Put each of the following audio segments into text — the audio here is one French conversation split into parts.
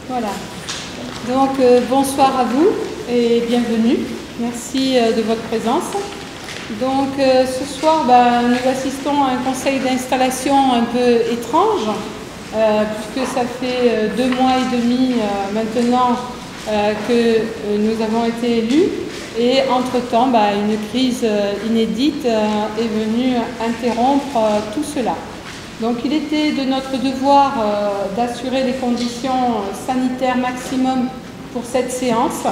Voilà. Donc, bonsoir à vous et bienvenue. Merci de votre présence. Donc, ce soir, nous assistons à un conseil d'installation un peu étrange, puisque ça fait 2 mois et demi maintenant que nous avons été élus. Et entre-temps, une crise inédite est venue interrompre tout cela. Donc il était de notre devoir d'assurer les conditions sanitaires maximum pour cette séance.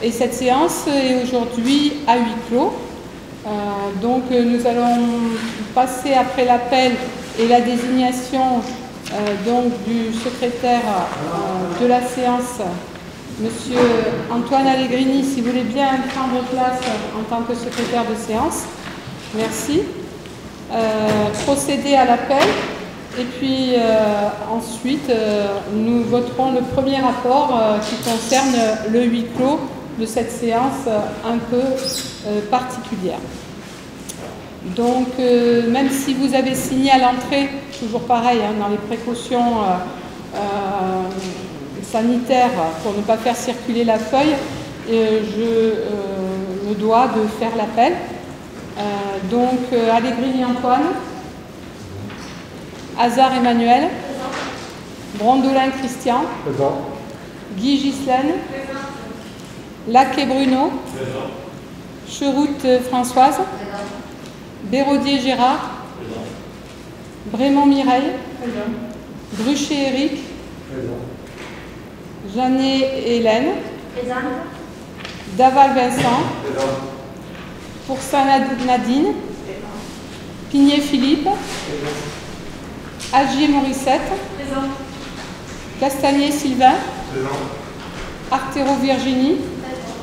Et cette séance est aujourd'hui à huis clos. Donc nous allons passer après l'appel et la désignation donc, du secrétaire de la séance, Monsieur Antoine Allegrini, si vous voulez bien prendre place en tant que secrétaire de séance. Merci. Procéder à l'appel et puis ensuite nous voterons le premier rapport qui concerne le huis clos de cette séance un peu particulière. Donc même si vous avez signé à l'entrée, toujours pareil dans les précautions sanitaires pour ne pas faire circuler la feuille, je me dois de faire l'appel. Donc, Allegrini Antoine, Hazard Emmanuel, Brondolin Christian, présent. Guy Ghislaine, Laquet Bruno, Cheroute Françoise, présent. Béraudier Gérard, présent. Brémond Mireille, présent. Bruchet Éric, Jeannet Hélène, présent. Daval Vincent, présent. Pourçain Nadine, Pigné Philippe, Agier Morissette, présent. Castagnier Sylvain, présent. Artero Virginie, présent.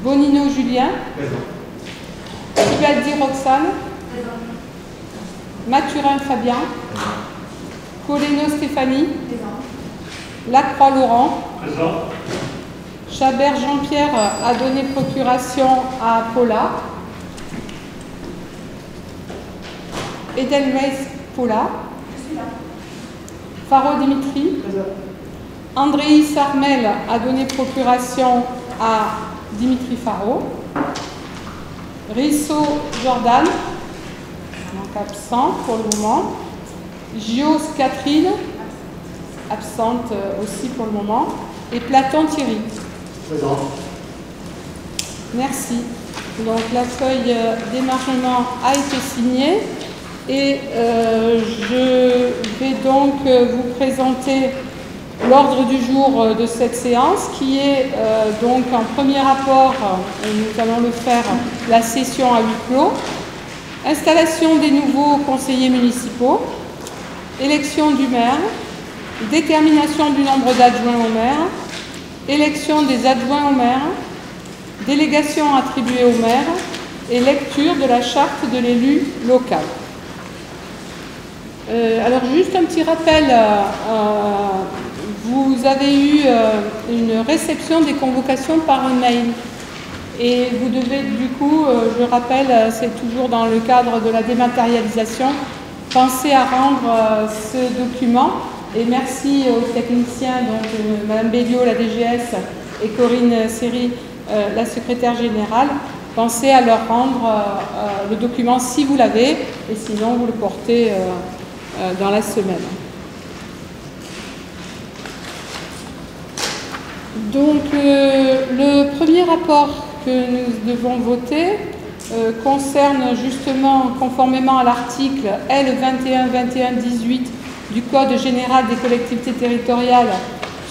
Bonino Julien, Tibaldi Roxane, présent. Mathurin Fabien, Coleno Stéphanie, présent. Lacroix Laurent, présent. Chabert Jean-Pierre a donné procuration à Paula. Edelweiss Paula. Faro Dimitri. Andréis Armel a donné procuration à Dimitri Faro. Risso Jordan, donc absent pour le moment. Gios Catherine, absente aussi pour le moment. Et Platon Thierry. Présent. Merci. Donc la feuille d'émargement a été signée et je vais donc vous présenter l'ordre du jour de cette séance qui est donc en premier rapport, et nous allons le faire, la session à huis clos, installation des nouveaux conseillers municipaux, élection du maire, détermination du nombre d'adjoints au maire, élection des adjoints au maire, délégation attribuée au maire et lecture de la charte de l'élu local. Alors juste un petit rappel, vous avez eu une réception des convocations par mail et vous devez du coup, je rappelle, c'est toujours dans le cadre de la dématérialisation, penser à rendre ce document. Et merci aux techniciens, donc Mme Béliot, la DGS, et Corinne Seri, la secrétaire générale. Pensez à leur rendre le document si vous l'avez, et sinon vous le portez dans la semaine. Donc le premier rapport que nous devons voter concerne justement, conformément à l'article L 21-21-18 du Code général des collectivités territoriales,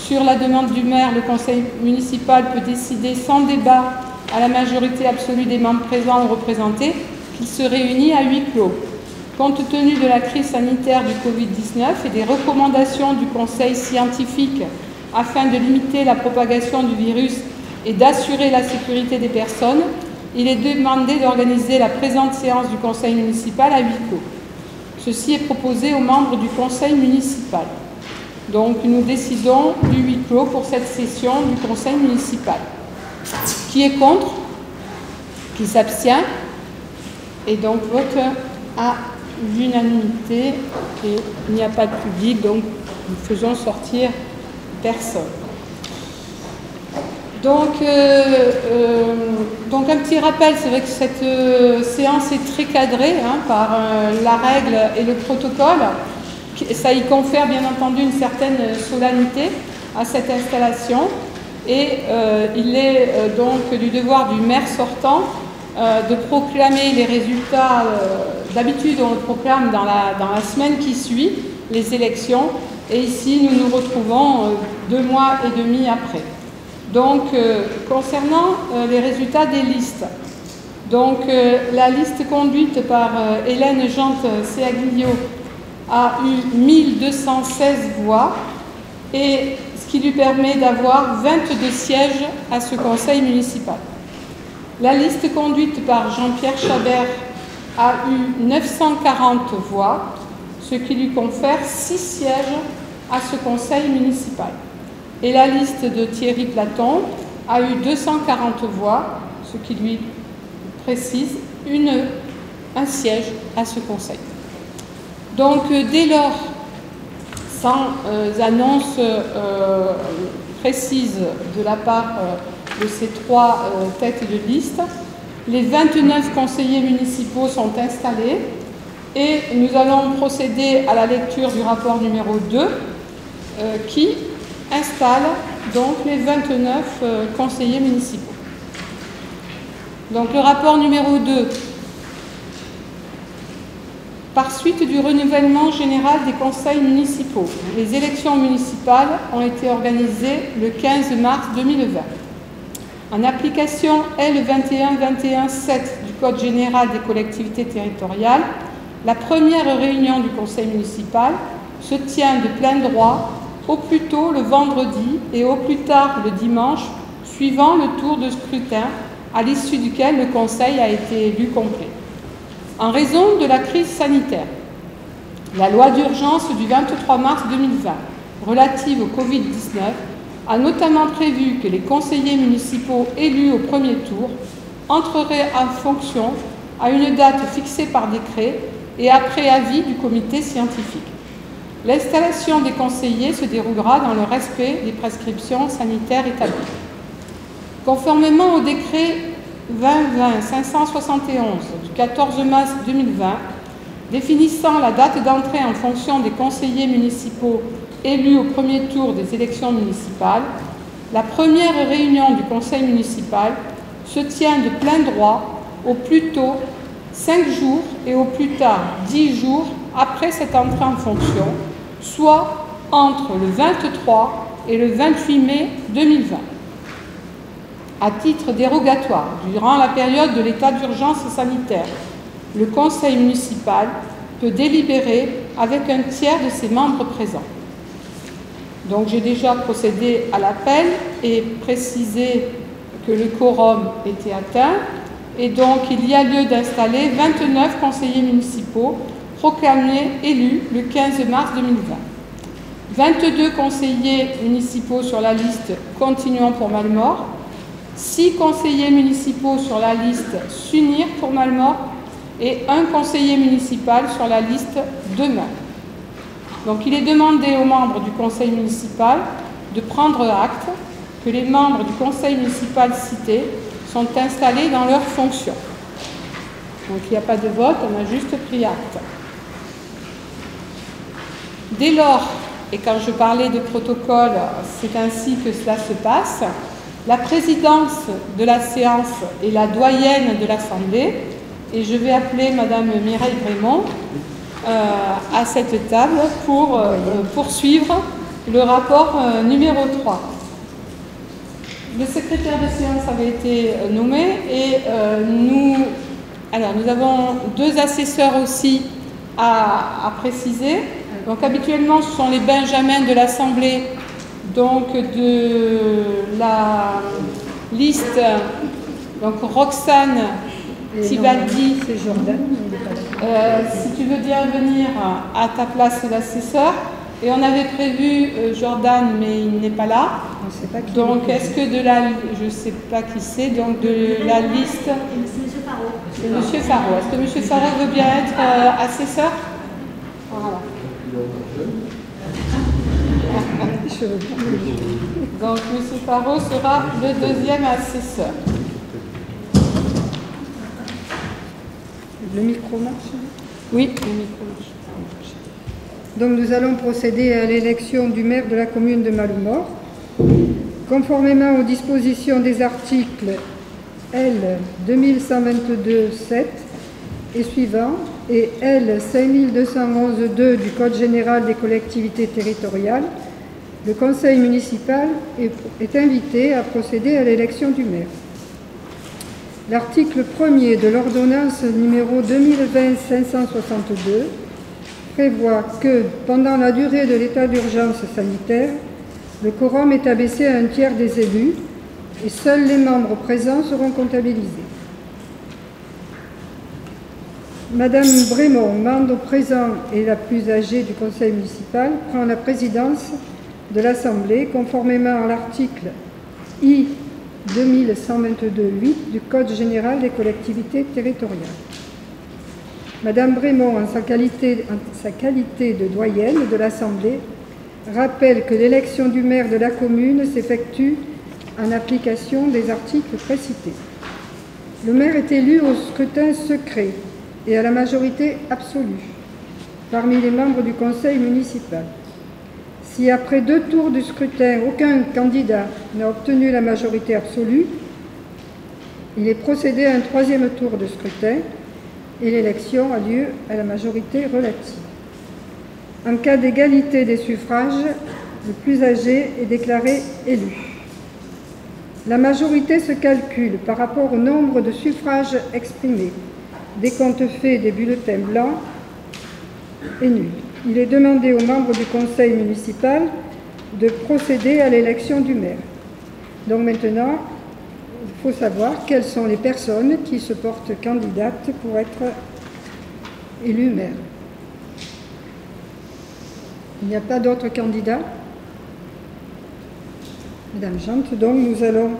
sur la demande du maire, le conseil municipal peut décider sans débat à la majorité absolue des membres présents ou représentés qu'il se réunit à huis clos. Compte tenu de la crise sanitaire du Covid-19 et des recommandations du conseil scientifique afin de limiter la propagation du virus et d'assurer la sécurité des personnes, il est demandé d'organiser la présente séance du conseil municipal à huis clos. Ceci est proposé aux membres du conseil municipal. Donc nous décidons du huis clos pour cette session du conseil municipal. Qui est contre? Qui s'abstient? Et donc vote à l'unanimité et il n'y a pas de public, donc nous faisons sortir personnes. Donc un petit rappel, c'est vrai que cette séance est très cadrée par la règle et le protocole. Ça y confère bien entendu une certaine solennité à cette installation. Et il est donc du devoir du maire sortant de proclamer les résultats. D'habitude, on le proclame dans la semaine qui suit les élections. Et ici, nous nous retrouvons 2 mois et demi après. Donc, concernant les résultats des listes, donc la liste conduite par Hélène Jante-Seaglio a eu 1216 voix, et ce qui lui permet d'avoir 22 sièges à ce conseil municipal. La liste conduite par Jean-Pierre Chabert a eu 940 voix, ce qui lui confère 6 sièges à ce conseil municipal. Et la liste de Thierry Platon a eu 240 voix, ce qui lui précise un siège à ce conseil. Donc dès lors, sans annonce précise de la part de ces 3 têtes de liste, les 29 conseillers municipaux sont installés et nous allons procéder à la lecture du rapport numéro 2 qui installe donc les 29 conseillers municipaux. Donc le rapport numéro 2. Par suite du renouvellement général des conseils municipaux, les élections municipales ont été organisées le 15 mars 2020. En application L2121-7 du Code général des collectivités territoriales, la première réunion du conseil municipal se tient de plein droit au plus tôt le vendredi et au plus tard le dimanche, suivant le tour de scrutin, à l'issue duquel le conseil a été élu complet. En raison de la crise sanitaire, la loi d'urgence du 23 mars 2020 relative au Covid-19 a notamment prévu que les conseillers municipaux élus au premier tour entreraient en fonction à une date fixée par décret et après avis du comité scientifique. L'installation des conseillers se déroulera dans le respect des prescriptions sanitaires établies. Conformément au décret 2020-571 du 14 mars 2020, définissant la date d'entrée en fonction des conseillers municipaux élus au premier tour des élections municipales, la première réunion du conseil municipal se tient de plein droit au plus tôt 5 jours et au plus tard 10 jours après cette entrée en fonction, soit entre le 23 et le 28 mai 2020. À titre dérogatoire, durant la période de l'état d'urgence sanitaire, le conseil municipal peut délibérer avec un tiers de ses membres présents. Donc j'ai déjà procédé à l'appel et précisé que le quorum était atteint, et donc il y a lieu d'installer 29 conseillers municipaux proclamés élus le 15 mars 2020. 22 conseillers municipaux sur la liste Continuons pour Mallemort, 6 conseillers municipaux sur la liste S'unir pour Mallemort et 1 conseiller municipal sur la liste Demain. Donc il est demandé aux membres du conseil municipal de prendre acte que les membres du conseil municipal cités sont installés dans leurs fonctions. Donc il n'y a pas de vote, on a juste pris acte. Dès lors, et quand je parlais de protocole, c'est ainsi que cela se passe, la présidence de la séance est la doyenne de l'Assemblée, et je vais appeler Madame Mireille Brémond à cette table pour poursuivre le rapport numéro 3. Le secrétaire de séance avait été nommé et nous avons 2 assesseurs aussi à préciser. Donc habituellement ce sont les benjamins de l'Assemblée, donc de la liste, donc Roxane Tibaldi. C'est Jordan. Si tu veux bien venir à ta place d'assesseur. Et on avait prévu Jordan, mais il n'est pas là. On sait pas qui. Donc est-ce que de la, je ne sais pas qui c'est, donc de la liste. C'est M. Faro. C'est M. Faro. Est-ce que M. Faro veut bien être assesseur? Voilà. Je cheveux. Donc, M. Parot sera le deuxième assesseur. Le micro marche? Oui, le micro marche. Donc nous allons procéder à l'élection du maire de la commune de Malemort. Conformément aux dispositions des articles L 2122-7 et suivants et L 5211-2 du Code général des collectivités territoriales, le conseil municipal est invité à procéder à l'élection du maire. L'article 1er de l'ordonnance numéro 2020-562 prévoit que, pendant la durée de l'état d'urgence sanitaire, le quorum est abaissé à un tiers des élus et seuls les membres présents seront comptabilisés. Madame Brémond, membre présent et la plus âgée du conseil municipal, prend la présidence de l'Assemblée conformément à l'article I 2122-8 du Code général des collectivités territoriales. Madame Brémond, en sa qualité de doyenne de l'Assemblée, rappelle que l'élection du maire de la commune s'effectue en application des articles précités. Le maire est élu au scrutin secret et à la majorité absolue parmi les membres du conseil municipal. Si après 2 tours du scrutin, aucun candidat n'a obtenu la majorité absolue, il est procédé à un 3e tour de scrutin et l'élection a lieu à la majorité relative. En cas d'égalité des suffrages, le plus âgé est déclaré élu. La majorité se calcule par rapport au nombre de suffrages exprimés. Décompte fait des bulletins blancs et nuls. Il est demandé aux membres du conseil municipal de procéder à l'élection du maire. Donc maintenant, il faut savoir quelles sont les personnes qui se portent candidates pour être élues maire. Il n'y a pas d'autres candidats? Madame Jante, donc nous allons...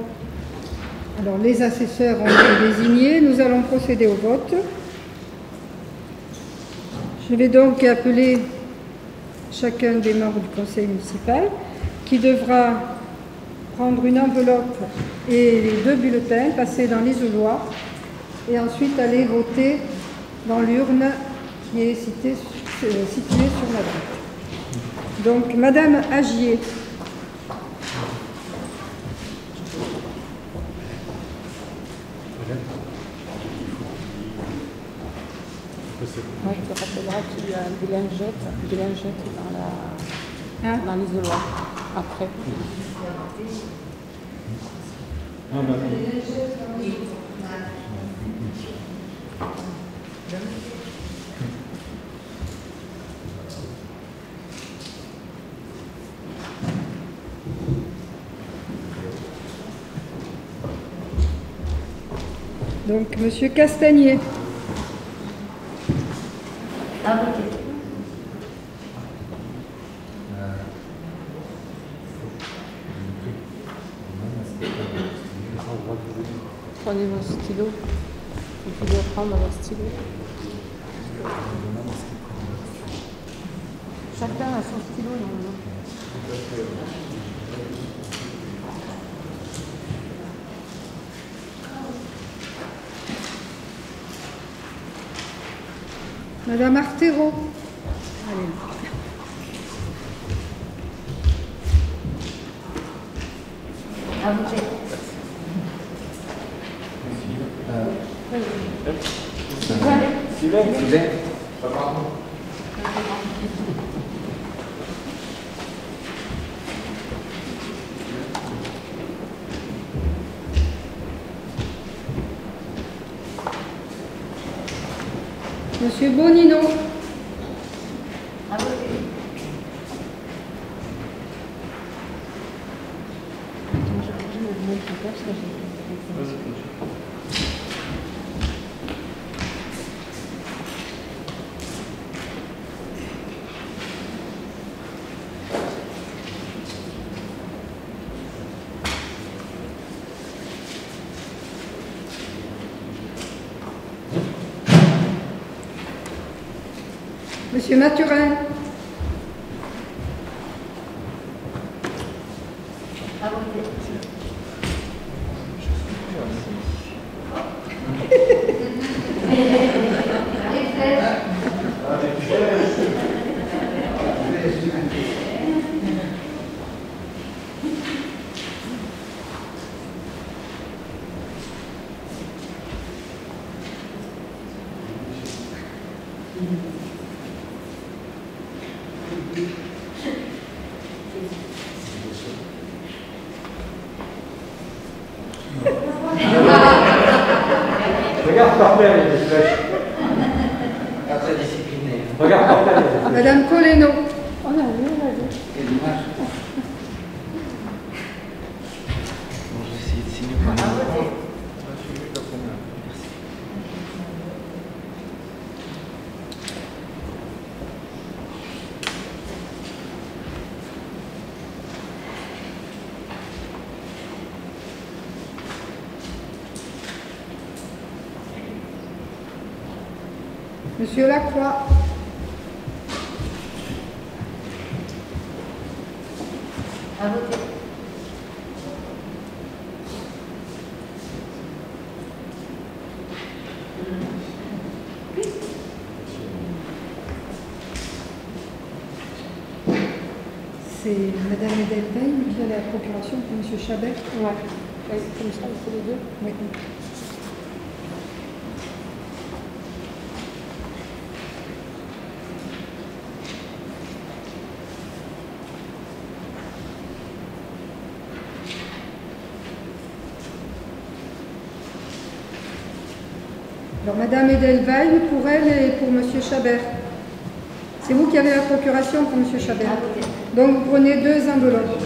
Alors les assesseurs ont été désignés, nous allons procéder au vote. Je vais donc appeler chacun des membres du conseil municipal qui devra prendre une enveloppe et les 2 bulletins, passer dans l'isoloir et ensuite aller voter dans l'urne qui est située sur la droite. Donc, Madame Agier. Oui, tu rappelleras qu'il y a des lingettes dans l'isoloir après. Donc, Monsieur Castagnier. Prenez vos stylos. Vous pouvez prendre vos stylos. Chacun a son stylo normalement. Madame Artero. Allez. À voter. Monsieur Bonino. À voter. Monsieur Mathurin. À voter. Regarde par terre, il y a des flèches. Pas très discipliné. Regarde par terre, il y a des flèches. Madame Coleno. Oh là, vas-y. Quelle image. Bon, je vais essayer de signer pour À voter. Monsieur Lacroix. À voter. C'est Madame Edelveil qui a la procuration pour Monsieur Chabert. Ouais. Comme ça, il faut les deux. Oui. Alors, Madame Edelveil, pour elle et pour Monsieur Chabert. C'est vous qui avez la procuration pour Monsieur Chabert. À voter. Donc, vous prenez 2 enveloppes.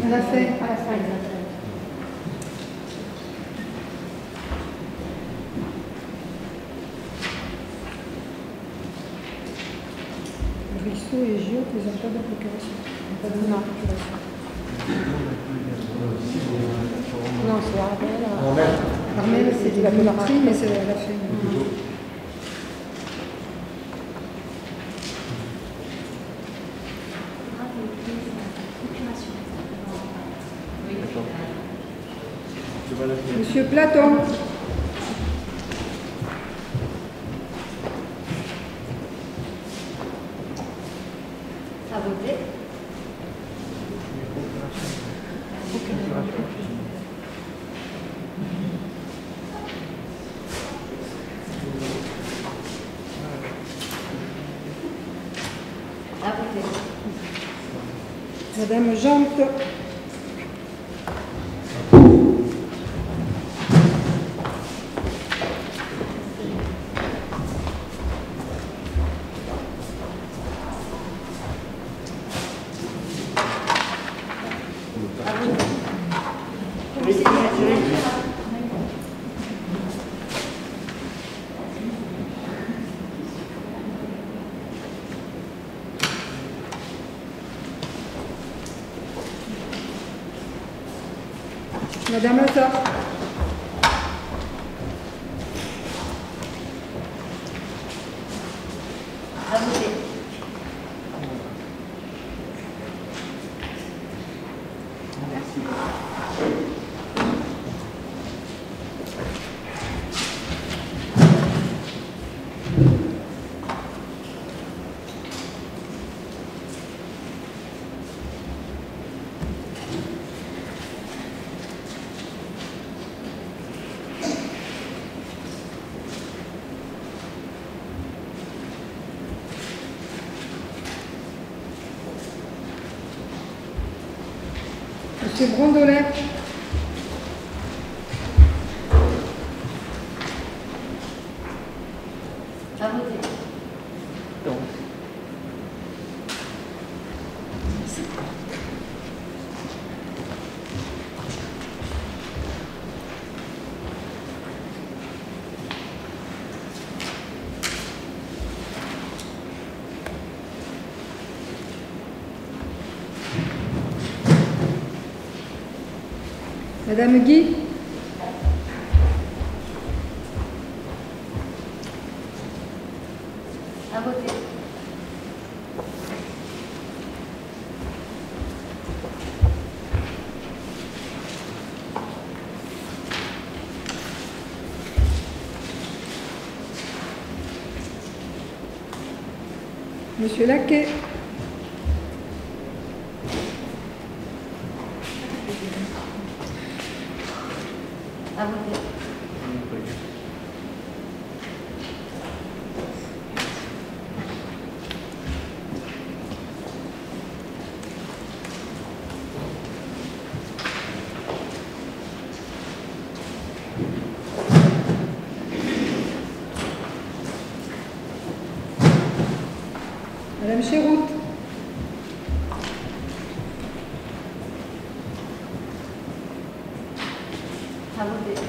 À la fin. À la fin, exactement. Brissot et Gio, ils n'ont pas de procuration. Ils n'ont pas donné la procuration. Non, c'est Arabelle. Armel, c'est de la péniterie, mais c'est la fin. Monsieur Platon. À voter. À voter. Madame Jante. Madame Azar. À voter. Monsieur Brondolet. À voter. Madame Guy. À voter. Monsieur Laquet. À voter. Madame Chéroute. À voter.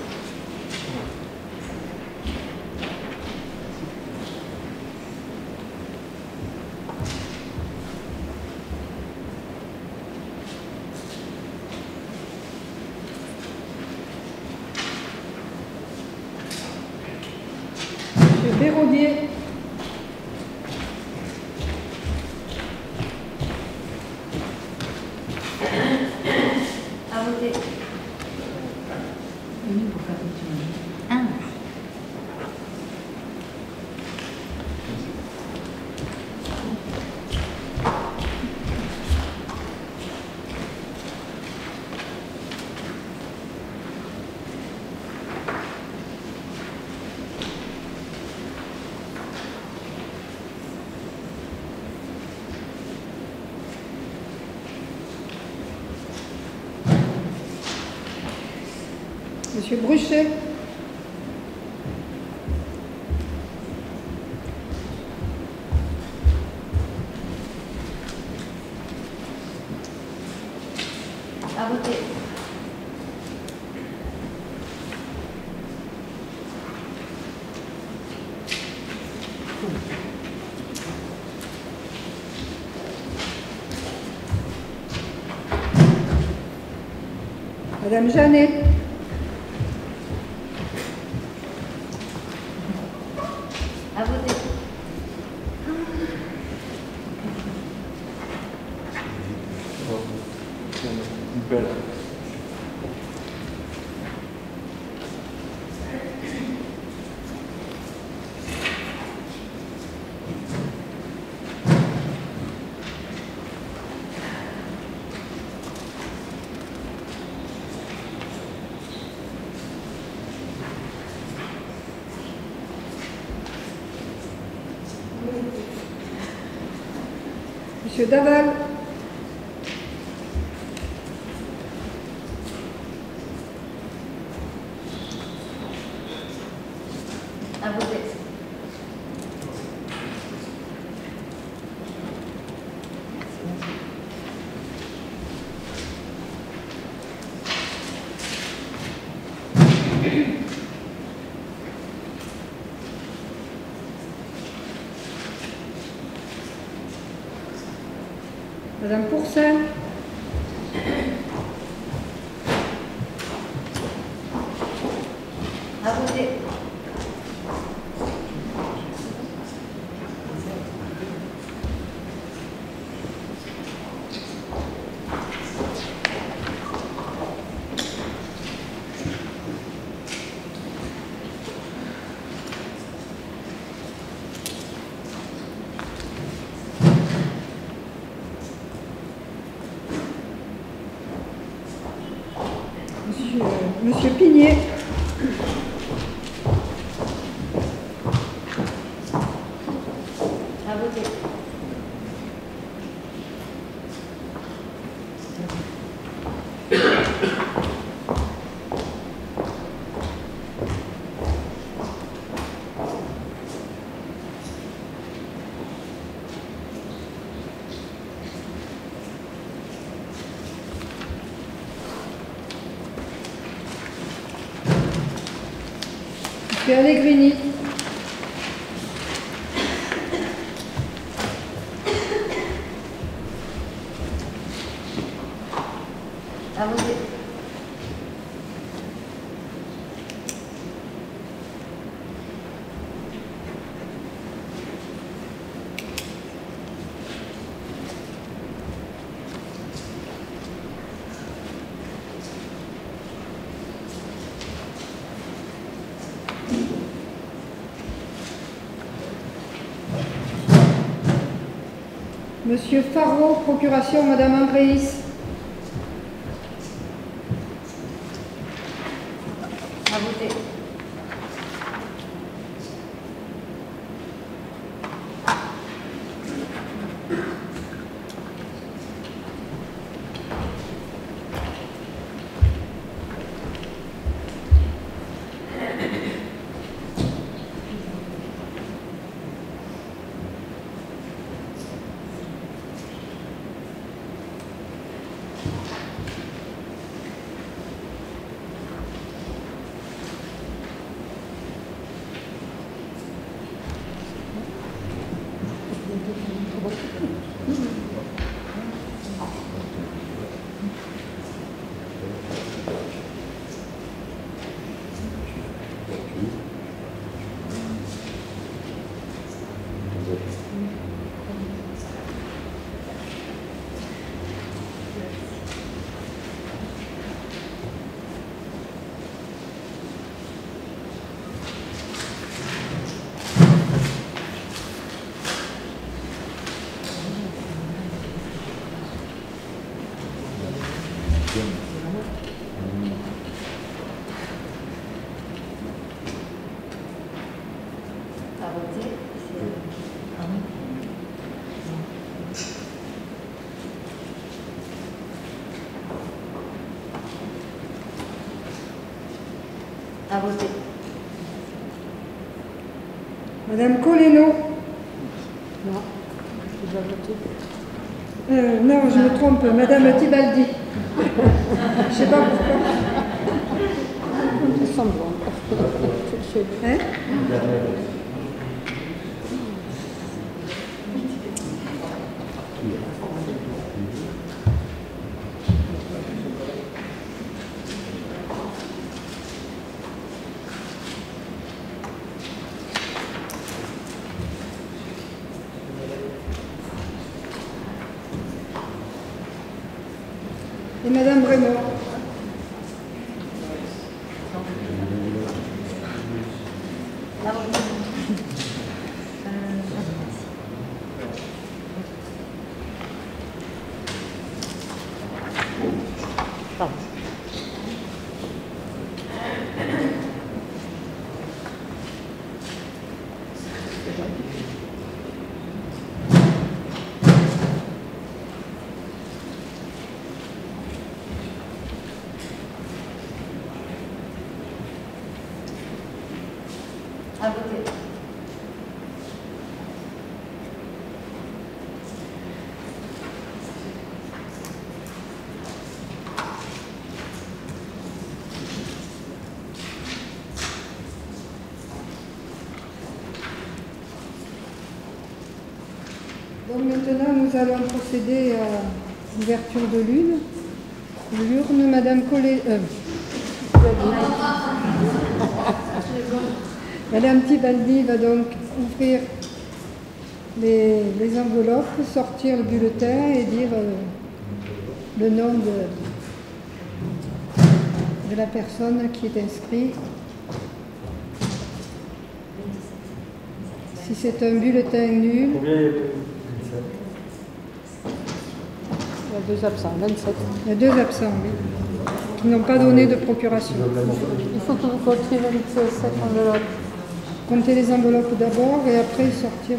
Monsieur Béraudier. À voter. Monsieur Bruchet. À voter. Madame Jeannet. À voter. Belle. Monsieur Daval. À voter. Madame Pourcin. À voter. Monsieur Pigné. À voter. Monsieur Allegrini. À voter. Monsieur Faro, procuration, Madame Andréis. À voter. À voter. À voter. Madame Coleno. Non, déjà voté. Non, je me trompe. Madame Tibaldi. Je sais pas pourquoi. C'est semblant. Hein? Et Madame Brémond. À voter. Pardon. À voter. Donc maintenant, nous allons procéder à l'ouverture de l'urne. Madame Collet. Madame Tibaldi va donc ouvrir les enveloppes, sortir le bulletin et dire le nom de la personne qui est inscrite. Si c'est un bulletin nul, Combien il y a de- Il y a 2 absents, 27. il y a 2 absents, oui, qui n'ont pas donné de procuration. Il faut que vous comptiez 27 enveloppes. Comptez les enveloppes d'abord et après sortir.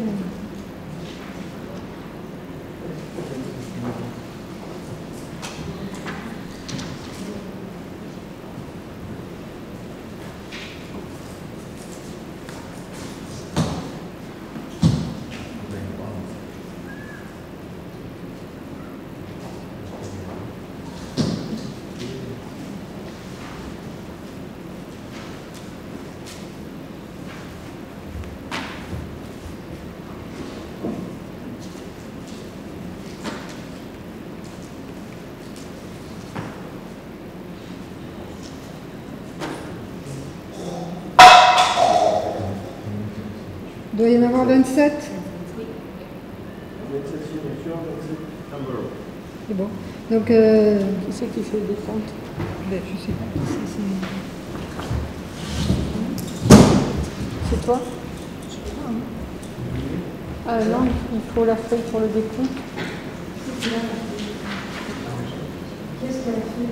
Il doit y en avoir 27. C'est bon. Donc, Qui c'est qui fait des comptes? ben, je sais pas. C'est toi? Non, il faut la feuille pour le décompte. Qu'est-ce qu'elle a fait?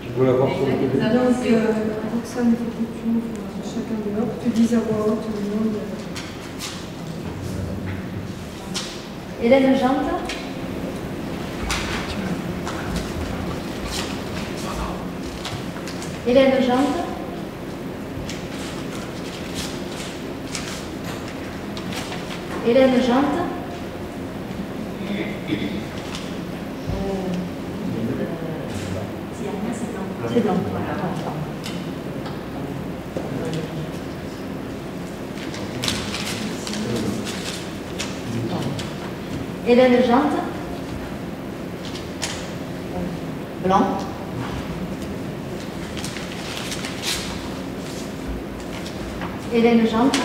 Tu veux l'avoir sur le télé? Donc, Roxane, il faut que tu ouvres chacun dehors, tu dises à voix haute le nom de... Hélène Jante. Hélène Jante. Hélène Jante. C'est blanc. Hélène Jante. Blanc. Hélène Jante.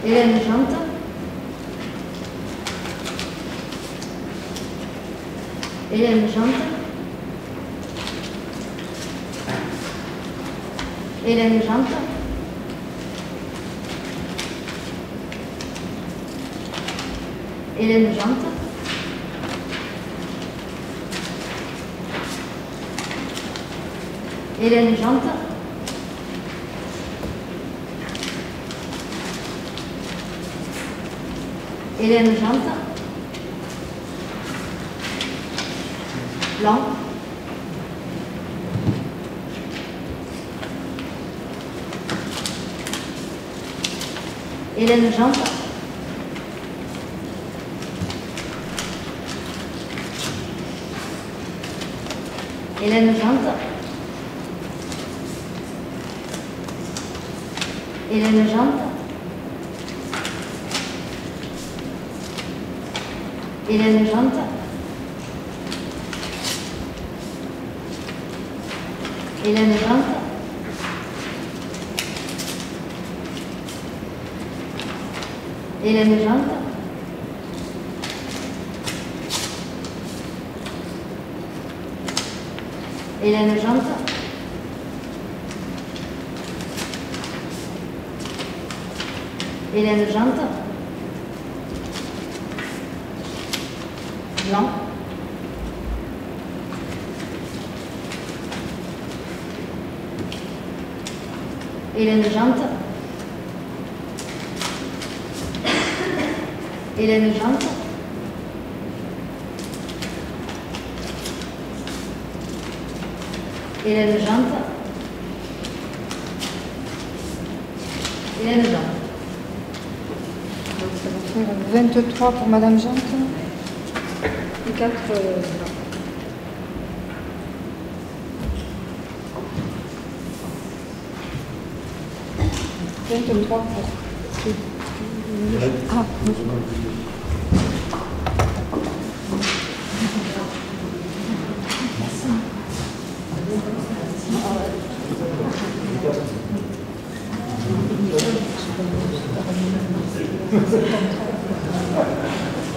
Hélène Jante. Hélène Jante. Hélène Jante. Hélène Jante. Hélène Jante. Hélène Jante. Blanc. Hélène Jante. Hélène Jante. Hélène Jante. Hélène Jante. Hélène Jante. Hélène Jante. Hélène Jante. Hélène Jante. Blanc. Hélène Jante. Hélène Jante. Hélène Jante. Hélène Jante. Donc ça va faire 23 pour Madame Jante et 4 23 pour... Ah, oui.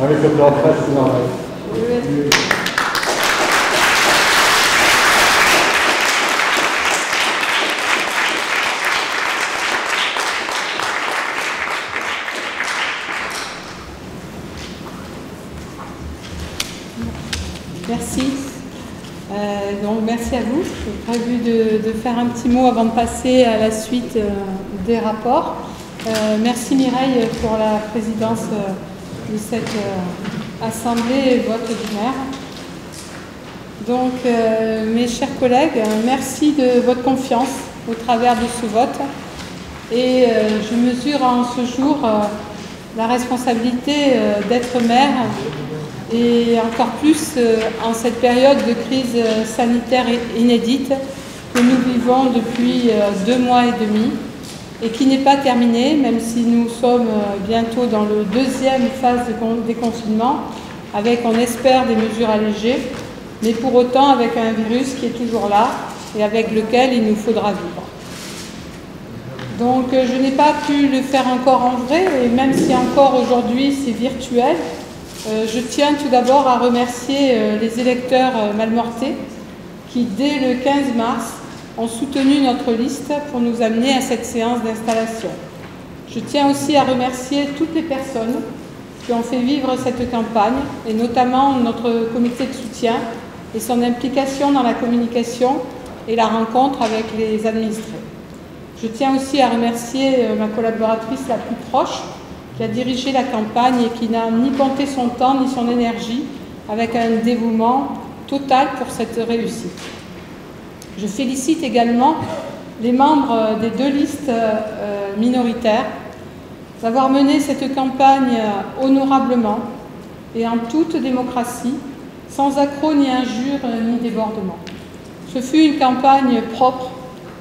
Avec le plan de presse, c'est normal. Merci. Donc merci à vous. J'ai prévu de faire un petit mot avant de passer à la suite des rapports. Merci Mireille pour la présidence de cette assemblée et vote du maire. Donc mes chers collègues, merci de votre confiance au travers de ce vote. Et je mesure en ce jour la responsabilité d'être maire et encore plus en cette période de crise sanitaire inédite que nous vivons depuis 2 mois et demi et qui n'est pas terminée, même si nous sommes bientôt dans le 2e phase de déconfinement avec, on espère, des mesures allégées, mais pour autant avec un virus qui est toujours là et avec lequel il nous faudra vivre. Donc je n'ai pas pu le faire encore en vrai, et même si encore aujourd'hui c'est virtuel, Je tiens tout d'abord à remercier les électeurs malmortais qui, dès le 15 mars, ont soutenu notre liste pour nous amener à cette séance d'installation. Je tiens aussi à remercier toutes les personnes qui ont fait vivre cette campagne, et notamment notre comité de soutien et son implication dans la communication et la rencontre avec les administrés. Je tiens aussi à remercier ma collaboratrice la plus proche, qui a dirigé la campagne et qui n'a ni compté son temps ni son énergie, avec un dévouement total pour cette réussite. Je félicite également les membres des deux listes minoritaires d'avoir mené cette campagne honorablement et en toute démocratie, sans accroc ni injures ni débordement. Ce fut une campagne propre,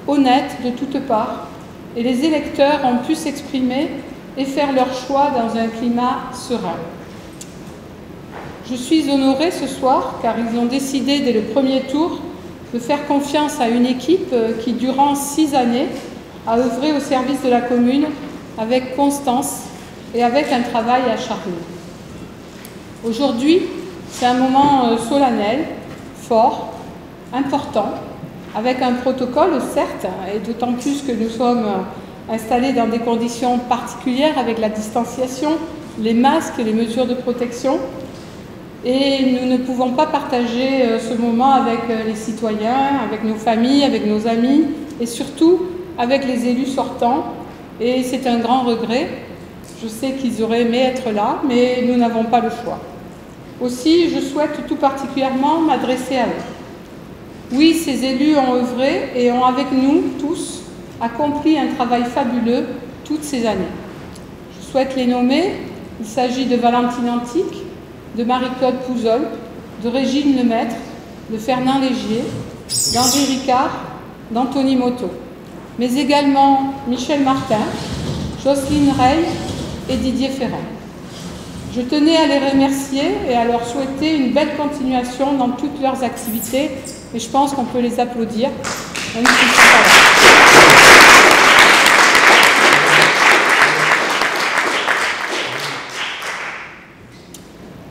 honnête de toutes parts, et les électeurs ont pu s'exprimer et faire leur choix dans un climat serein. Je suis honorée ce soir car ils ont décidé dès le premier tour de faire confiance à une équipe qui, durant 6 années, a œuvré au service de la commune avec constance et avec un travail acharné. Aujourd'hui, c'est un moment solennel, fort, important, avec un protocole, certes, et d'autant plus que nous sommes installés dans des conditions particulières avec la distanciation, les masques et les mesures de protection. Et nous ne pouvons pas partager ce moment avec les citoyens, avec nos familles, avec nos amis et surtout avec les élus sortants. Et c'est un grand regret. Je sais qu'ils auraient aimé être là, mais nous n'avons pas le choix. Aussi, je souhaite tout particulièrement m'adresser à eux. Oui, ces élus ont œuvré et ont avec nous tous accompli un travail fabuleux toutes ces années. Je souhaite les nommer. Il s'agit de Valentine Antique, de Marie-Claude Pouzol, de Régine Lemaître, de Fernand Légier, d'Henri Ricard, d'Anthony Motto, mais également Michel Martin, Jocelyne Rey et Didier Ferrand. Je tenais à les remercier et à leur souhaiter une belle continuation dans toutes leurs activités, et je pense qu'on peut les applaudir, même s'ils ne sont pas là.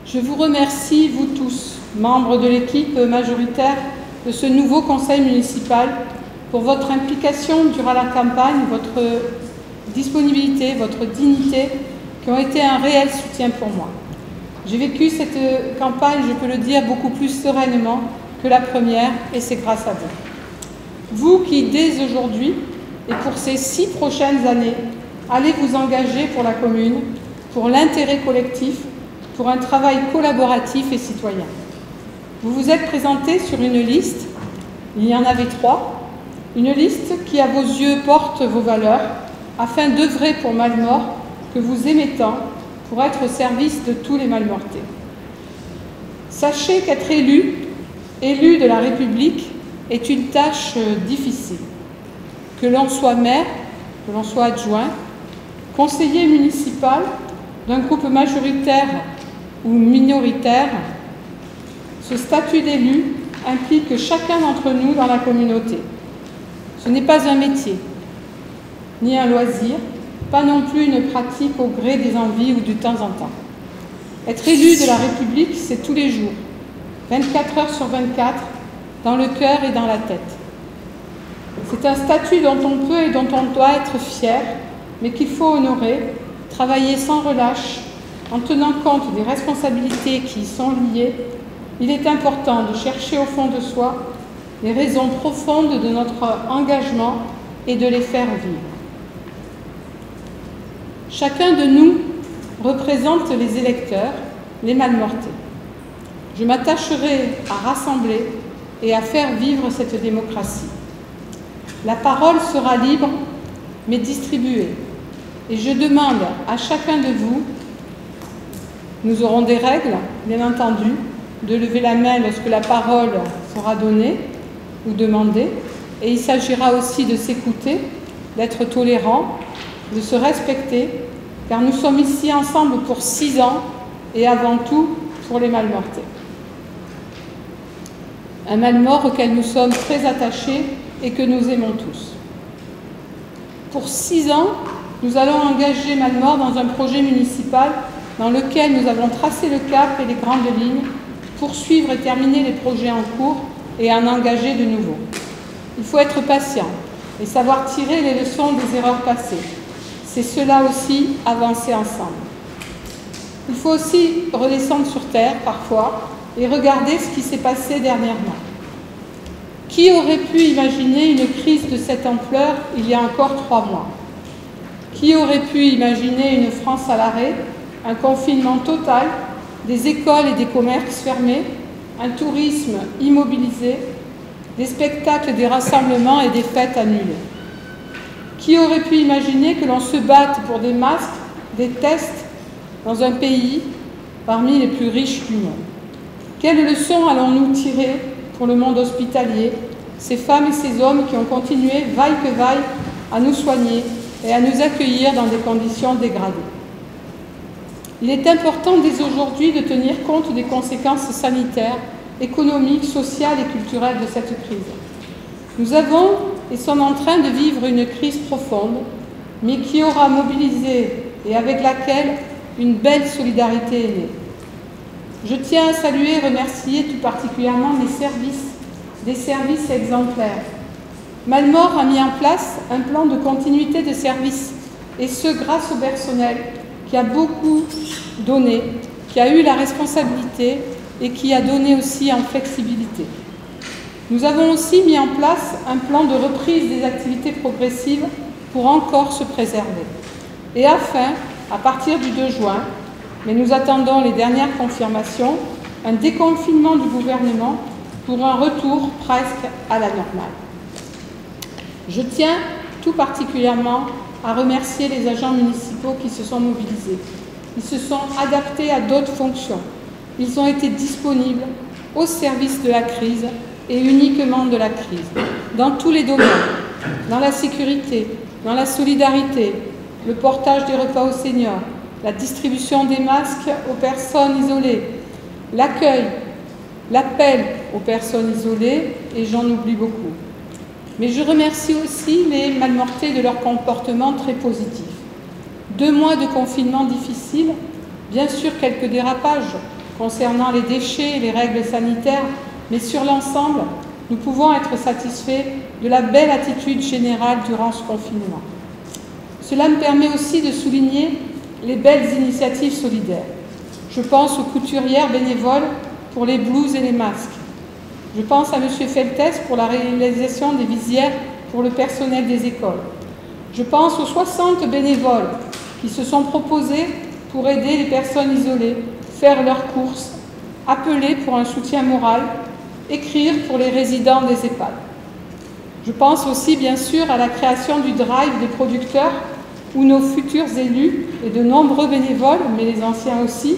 Je vous remercie, vous tous, membres de l'équipe majoritaire de ce nouveau conseil municipal, pour votre implication durant la campagne, votre disponibilité, votre dignité, qui ont été un réel soutien pour moi. J'ai vécu cette campagne, je peux le dire, beaucoup plus sereinement que la première, et c'est grâce à vous. Vous qui, dès aujourd'hui, et pour ces 6 prochaines années, allez vous engager pour la commune, pour l'intérêt collectif, pour un travail collaboratif et citoyen. Vous vous êtes présenté sur une liste, il y en avait 3, une liste qui à vos yeux porte vos valeurs, afin d'œuvrer pour Malmort, que vous aimez tant, pour être au service de tous les Malmortais. Sachez qu'être élu de la République, est une tâche difficile. Que l'on soit maire, que l'on soit adjoint, conseiller municipal d'un groupe majoritaire ou minoritaire, ce statut d'élu implique chacun d'entre nous dans la communauté. Ce n'est pas un métier, ni un loisir, pas non plus une pratique au gré des envies ou du temps en temps. Être élu de la République, c'est tous les jours, 24 heures sur 24, dans le cœur et dans la tête. C'est un statut dont on peut et dont on doit être fier, mais qu'il faut honorer, travailler sans relâche, en tenant compte des responsabilités qui y sont liées. Il est important de chercher au fond de soi les raisons profondes de notre engagement et de les faire vivre. Chacun de nous représente les électeurs, les Malmortais. Je m'attacherai à rassembler et à faire vivre cette démocratie. La parole sera libre, mais distribuée. Et je demande à chacun de vous, nous aurons des règles, bien entendu, de lever la main lorsque la parole sera donnée ou demandée, et il s'agira aussi de s'écouter, d'être tolérant, de se respecter, car nous sommes ici ensemble pour 6 ans et avant tout pour les Malmortais. Un Malmort auquel nous sommes très attachés et que nous aimons tous. Pour 6 ans, nous allons engager Malmort dans un projet municipal dans lequel nous avons tracé le cap et les grandes lignes, poursuivre et terminer les projets en cours et en engager de nouveaux. Il faut être patient et savoir tirer les leçons des erreurs passées. C'est cela aussi, avancer ensemble. Il faut aussi redescendre sur terre parfois et regarder ce qui s'est passé dernièrement. Qui aurait pu imaginer une crise de cette ampleur il y a encore 3 mois? Qui aurait pu imaginer une France à l'arrêt, un confinement total, des écoles et des commerces fermés, un tourisme immobilisé, des spectacles, des rassemblements et des fêtes annulées? Qui aurait pu imaginer que l'on se batte pour des masques, des tests dans un pays parmi les plus riches du monde? Quelles leçons allons-nous tirer pour le monde hospitalier, ces femmes et ces hommes qui ont continué, vaille que vaille, à nous soigner et à nous accueillir dans des conditions dégradées? Il est important dès aujourd'hui de tenir compte des conséquences sanitaires, économiques, sociales et culturelles de cette crise. Nous avons et sommes en train de vivre une crise profonde, mais qui aura mobilisé et avec laquelle une belle solidarité est née. Je tiens à saluer et remercier tout particulièrement des services exemplaires. Malmort a mis en place un plan de continuité de service, et ce grâce au personnel qui a beaucoup donné, qui a eu la responsabilité et qui a donné aussi en flexibilité. Nous avons aussi mis en place un plan de reprise des activités progressives pour encore se préserver. Et afin, à partir du 2 juin, mais nous attendons les dernières confirmations, un déconfinement du gouvernement pour un retour presque à la normale. Je tiens tout particulièrement à remercier les agents municipaux qui se sont mobilisés. Ils se sont adaptés à d'autres fonctions. Ils ont été disponibles au service de la crise et uniquement de la crise, dans tous les domaines, dans la sécurité, dans la solidarité, le portage des repas aux seniors, la distribution des masques aux personnes isolées, l'accueil, l'appel aux personnes isolées, et j'en oublie beaucoup. Mais je remercie aussi les Malmortais de leur comportement très positif. 2 mois de confinement difficile, bien sûr quelques dérapages concernant les déchets et les règles sanitaires, mais sur l'ensemble, nous pouvons être satisfaits de la belle attitude générale durant ce confinement. Cela me permet aussi de souligner les belles initiatives solidaires. Je pense aux couturières bénévoles pour les blouses et les masques. Je pense à M. Feltes pour la réalisation des visières pour le personnel des écoles. Je pense aux 60 bénévoles qui se sont proposés pour aider les personnes isolées, faire leurs courses, appeler pour un soutien moral, écrire pour les résidents des EHPAD. Je pense aussi, bien sûr, à la création du drive des producteurs où nos futurs élus et de nombreux bénévoles, mais les anciens aussi,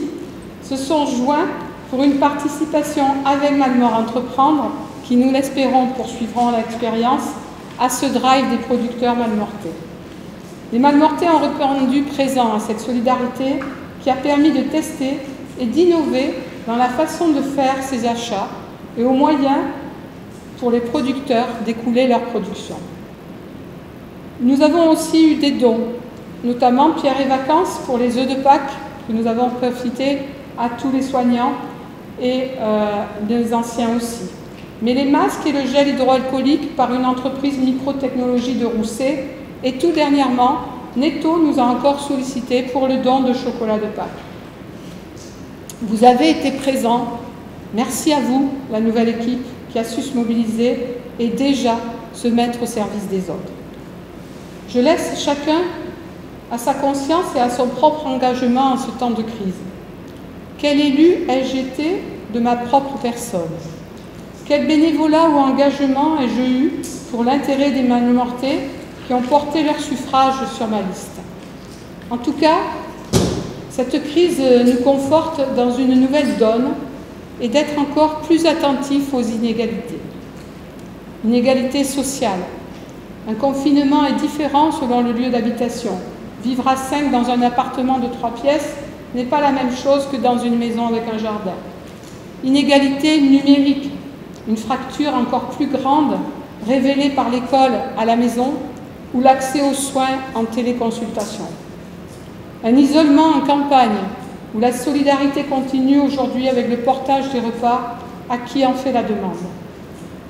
se sont joints pour une participation avec Malmort Entreprendre qui, nous l'espérons, poursuivront l'expérience à ce drive des producteurs malmortais. Les Malmortais ont répondu présent à cette solidarité qui a permis de tester et d'innover dans la façon de faire ces achats et aux moyens pour les producteurs d'écouler leur production. Nous avons aussi eu des dons, notamment Pierre et Vacances pour les œufs de Pâques que nous avons profité à tous les soignants et des anciens aussi. Mais les masques et le gel hydroalcoolique par une entreprise microtechnologie de Rousset, et tout dernièrement, Netto nous a encore sollicité pour le don de chocolat de Pâques. Vous avez été présents. Merci à vous, la nouvelle équipe, qui a su se mobiliser et déjà se mettre au service des autres. Je laisse chacun à sa conscience et à son propre engagement en ce temps de crise. Quel élu ai-je été de ma propre personne? Quel bénévolat ou engagement ai-je eu pour l'intérêt des Malmortais qui ont porté leur suffrage sur ma liste? En tout cas, cette crise nous conforte dans une nouvelle donne et d'être encore plus attentifs aux inégalités. Inégalités sociales. Un confinement est différent selon le lieu d'habitation. Vivre à 5 dans un appartement de 3 pièces n'est pas la même chose que dans une maison avec un jardin. Inégalité numérique. Une fracture encore plus grande révélée par l'école à la maison ou l'accès aux soins en téléconsultation. Un isolement en campagne où la solidarité continue aujourd'hui avec le portage des repas à qui en fait la demande.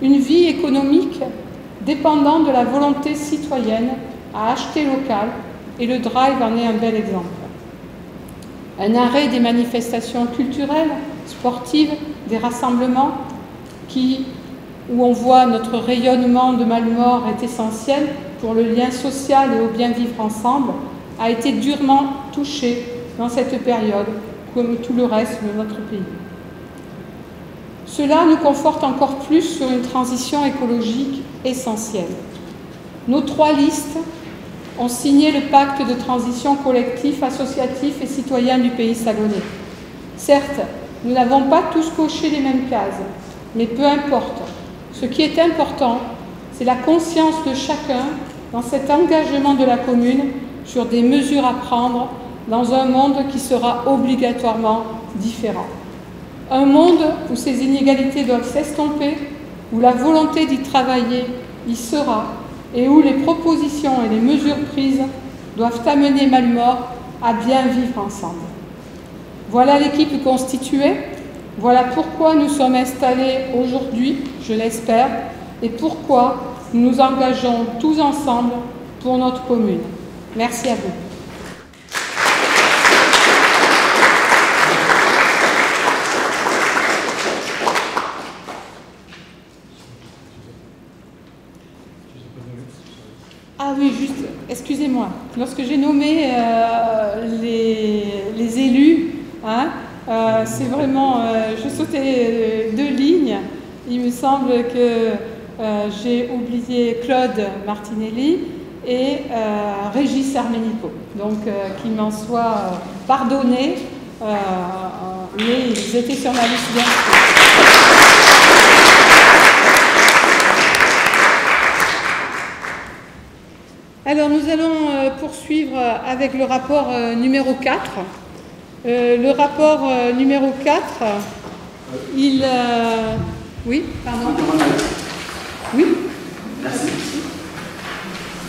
Une vie économique dépendant de la volonté citoyenne à acheter local, et le drive en est un bel exemple. Un arrêt des manifestations culturelles, sportives, des rassemblements où on voit notre rayonnement de Malmort est essentiel pour le lien social et au bien vivre ensemble, a été durement touché dans cette période, comme tout le reste de notre pays. Cela nous conforte encore plus sur une transition écologique essentielle. Nos 3 listes ont signé le pacte de transition collectif, associatif et citoyen du pays salonnais. Certes, nous n'avons pas tous coché les mêmes cases, mais peu importe. Ce qui est important, c'est la conscience de chacun dans cet engagement de la commune sur des mesures à prendre dans un monde qui sera obligatoirement différent. Un monde où ces inégalités doivent s'estomper, où la volonté d'y travailler y sera, et où les propositions et les mesures prises doivent amener Malmort à bien vivre ensemble. Voilà l'équipe constituée, voilà pourquoi nous sommes installés aujourd'hui, je l'espère, et pourquoi nous nous engageons tous ensemble pour notre commune. Merci à vous. Ah oui, juste, excusez-moi, lorsque j'ai nommé les élus, hein, c'est vraiment, je sautais 2 lignes. Il me semble que j'ai oublié Claude Martinelli et Régis Arménico. Donc, qu'il m'en soit pardonné, mais ils étaient sur ma liste bien sûr. Alors, nous allons poursuivre avec le rapport numéro 4. Le rapport numéro 4, il... Oui, pardon. Oui. Merci.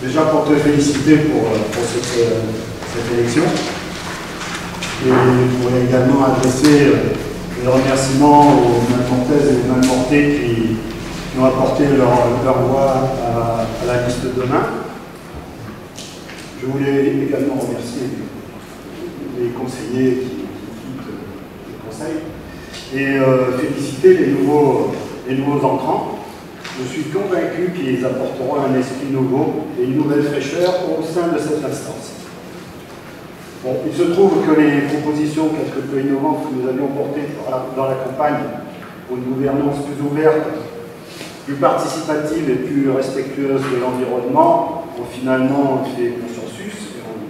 Déjà pour te féliciter pour cette élection. Et je voudrais également adresser des remerciements aux Malmortaises et aux Malmortais qui ont apporté leur voix à la liste de demain. Je voulais également remercier les conseillers qui quittent le conseil et féliciter les nouveaux entrants. Je suis convaincu qu'ils apporteront un esprit nouveau et une nouvelle fraîcheur au sein de cette instance. Bon, il se trouve que les propositions quelque peu innovantes que nous avions portées dans la campagne pour une gouvernance plus ouverte, plus participative et plus respectueuse de l'environnement ont finalement fait consensus et ont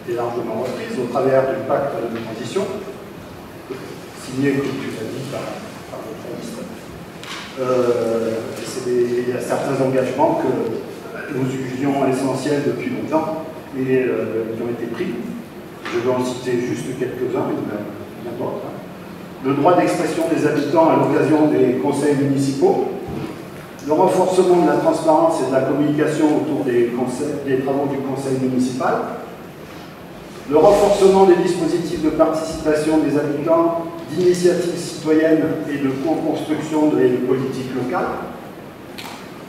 été largement reprises au travers du pacte de transition, signé, comme tu l'as dit, par votre liste. Il y a certains engagements que nous jugions essentiels depuis longtemps et qui ont été pris. Je vais en citer juste quelques-uns, il y en a d'autres. Le droit d'expression des habitants à l'occasion des conseils municipaux, le renforcement de la transparence et de la communication autour des travaux du conseil municipal, le renforcement des dispositifs de participation des habitants, d'initiatives citoyennes et de co-construction des politiques locales,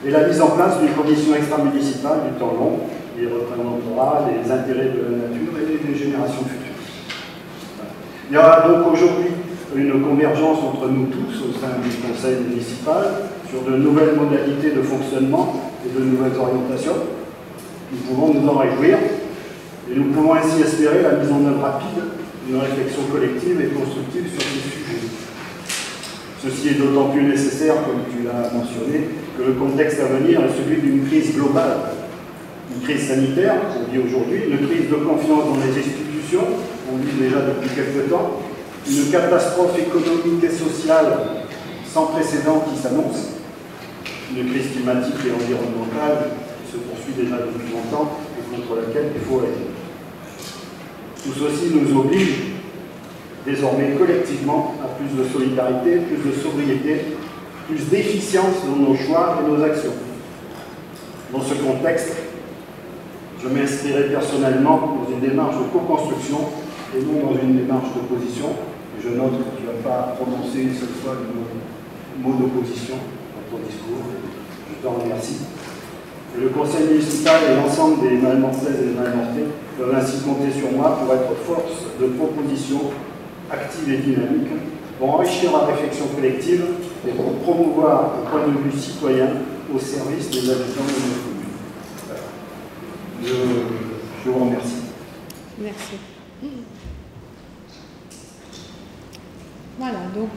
et la mise en place d'une commission extra-municipale du temps long, qui représentera les intérêts de la nature et des générations futures. Il y aura donc aujourd'hui une convergence entre nous tous au sein du conseil municipal sur de nouvelles modalités de fonctionnement et de nouvelles orientations. Nous pouvons nous en réjouir et nous pouvons ainsi espérer la mise en œuvre rapide d'une réflexion collective et constructive sur ces sujets. Ceci est d'autant plus nécessaire, comme tu l'as mentionné, que le contexte à venir est celui d'une crise globale. Une crise sanitaire, qu'on vit aujourd'hui, une crise de confiance dans les institutions, on vit déjà depuis quelque temps, une catastrophe économique et sociale sans précédent qui s'annonce, une crise climatique et environnementale qui se poursuit déjà depuis longtemps et contre laquelle il faut agir. Tout ceci nous oblige désormais collectivement à plus de solidarité, plus de sobriété, plus d'efficience dans nos choix et nos actions. Dans ce contexte, je m'inscrirai personnellement dans une démarche de co-construction et non dans une démarche d'opposition. Et je note que tu ne vas pas prononcer une seule fois le mot d'opposition dans ton discours. Je t'en remercie. Et le conseil municipal et l'ensemble des Malmortaises et des Malmortais peuvent ainsi compter sur moi pour être force de proposition active et dynamique, pour enrichir la réflexion collective et pour promouvoir un point de vue citoyen au service des habitants de notre commune. Voilà. Je vous remercie. Merci. Voilà, donc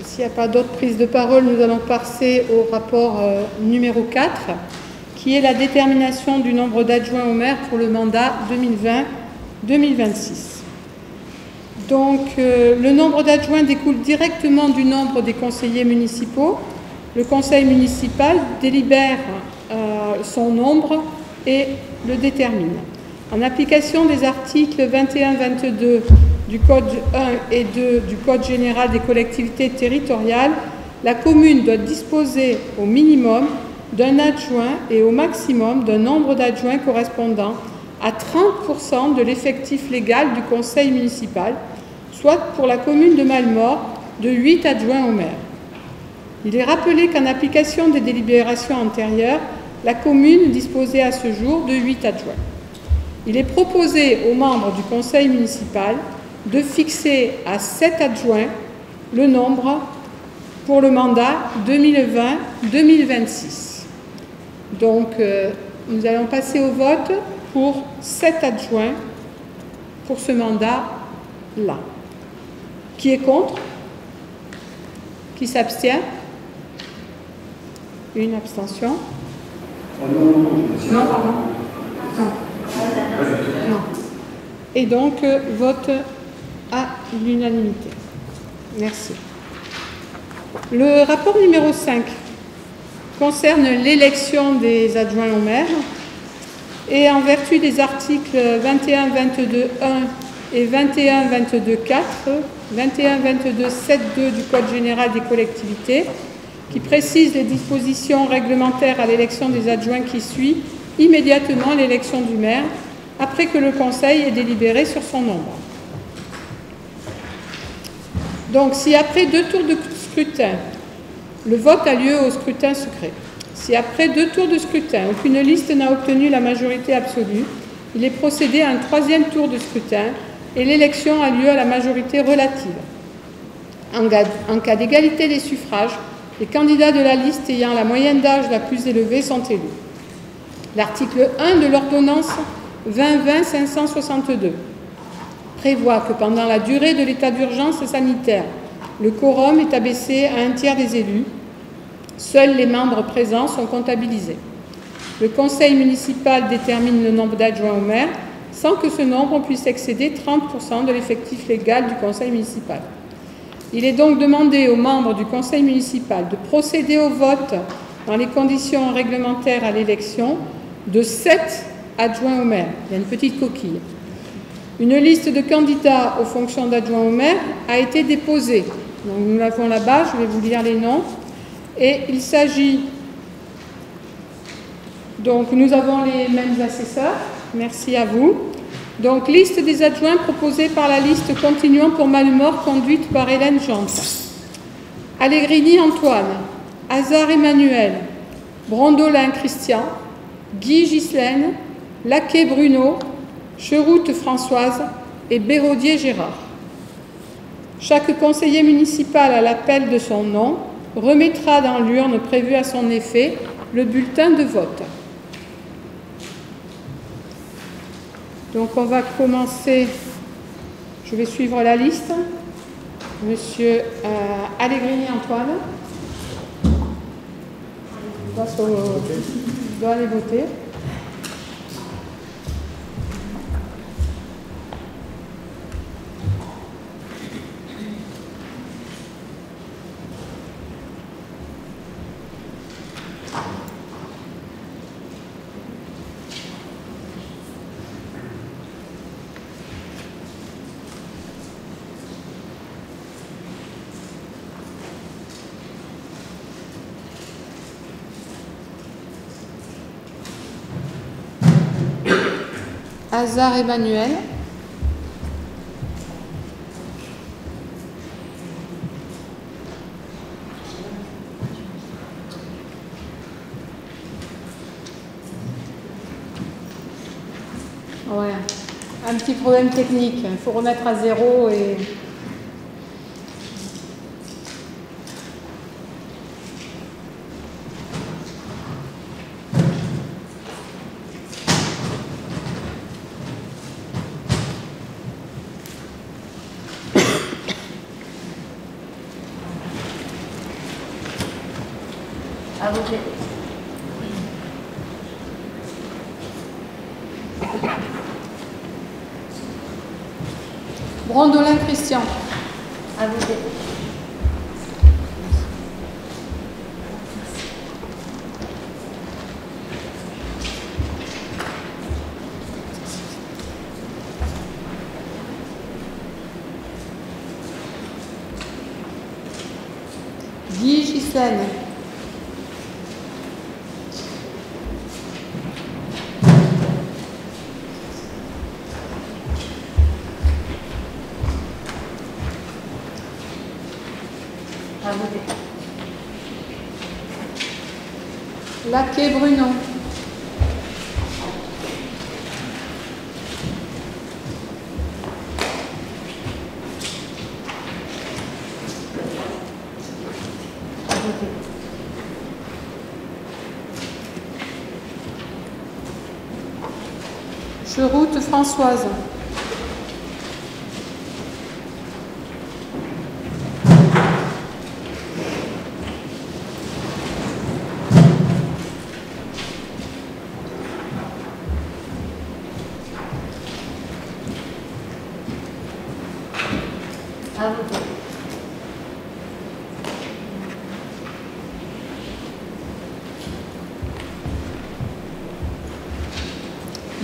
s'il n'y a pas d'autres prises de parole, nous allons passer au rapport numéro 4, qui est la détermination du nombre d'adjoints au maire pour le mandat 2020-2026. Donc, le nombre d'adjoints découle directement du nombre des conseillers municipaux. Le conseil municipal délibère son nombre et le détermine. En application des articles 21-22 du Code 1 et 2 du Code général des collectivités territoriales, la commune doit disposer au minimum d'un adjoint et au maximum d'un nombre d'adjoints correspondant à 30% de l'effectif légal du conseil municipal, soit pour la commune de Mallemort, de 8 adjoints au maire. Il est rappelé qu'en application des délibérations antérieures, la commune disposait à ce jour de 8 adjoints. Il est proposé aux membres du conseil municipal de fixer à 7 adjoints le nombre pour le mandat 2020-2026. Donc, nous allons passer au vote pour 7 adjoints pour ce mandat-là. Qui est contre? Qui s'abstient? Une abstention. Non, pardon. Non. Et donc, vote à l'unanimité. Merci. Le rapport numéro 5 concerne l'élection des adjoints au maire. Et en vertu des articles 21-22-1 et 21-22-4, 21-22-7-2 du Code général des collectivités, qui précise les dispositions réglementaires à l'élection des adjoints qui suit immédiatement l'élection du maire, après que le Conseil ait délibéré sur son nombre. Donc, si après 2 tours de scrutin, le vote a lieu au scrutin secret. Si après 2 tours de scrutin, aucune liste n'a obtenu la majorité absolue, il est procédé à un 3e tour de scrutin et l'élection a lieu à la majorité relative. En cas d'égalité des suffrages, les candidats de la liste ayant la moyenne d'âge la plus élevée sont élus. L'article 1 de l'ordonnance 2020-562 prévoit que pendant la durée de l'état d'urgence sanitaire, le quorum est abaissé à 1/3 des élus. Seuls les membres présents sont comptabilisés. Le conseil municipal détermine le nombre d'adjoints au maire sans que ce nombre puisse excéder 30% de l'effectif légal du conseil municipal. Il est donc demandé aux membres du conseil municipal de procéder au vote dans les conditions réglementaires à l'élection de 7 adjoints au maire. Il y a une petite coquille. Une liste de candidats aux fonctions d'adjoint au maire a été déposée. Donc, nous l'avons là-bas, je vais vous lire les noms. Et il s'agit... Donc, nous avons les mêmes assesseurs. Merci à vous. Donc, liste des adjoints proposés par la liste Continuons pour Mallemort, conduite par Hélène Jante. Allegrini Antoine, Hazard Emmanuel, Brandolin Christian, Guy Ghislaine, Laquet Bruno, Cheroute Françoise et Béraudier Gérard. Chaque conseiller municipal à l'appel de son nom remettra dans l'urne prévue à son effet le bulletin de vote. Donc on va commencer, je vais suivre la liste. Monsieur Allegrini Antoine. Je dois aller voter. Hazard Emmanuel. un petit problème technique. Il faut remettre à zéro et... À voter. Brandolin Christian. À voter. Guy Gislaine. À voter. Laquet Bruno. À voter. Cheroute Françoise. À voter.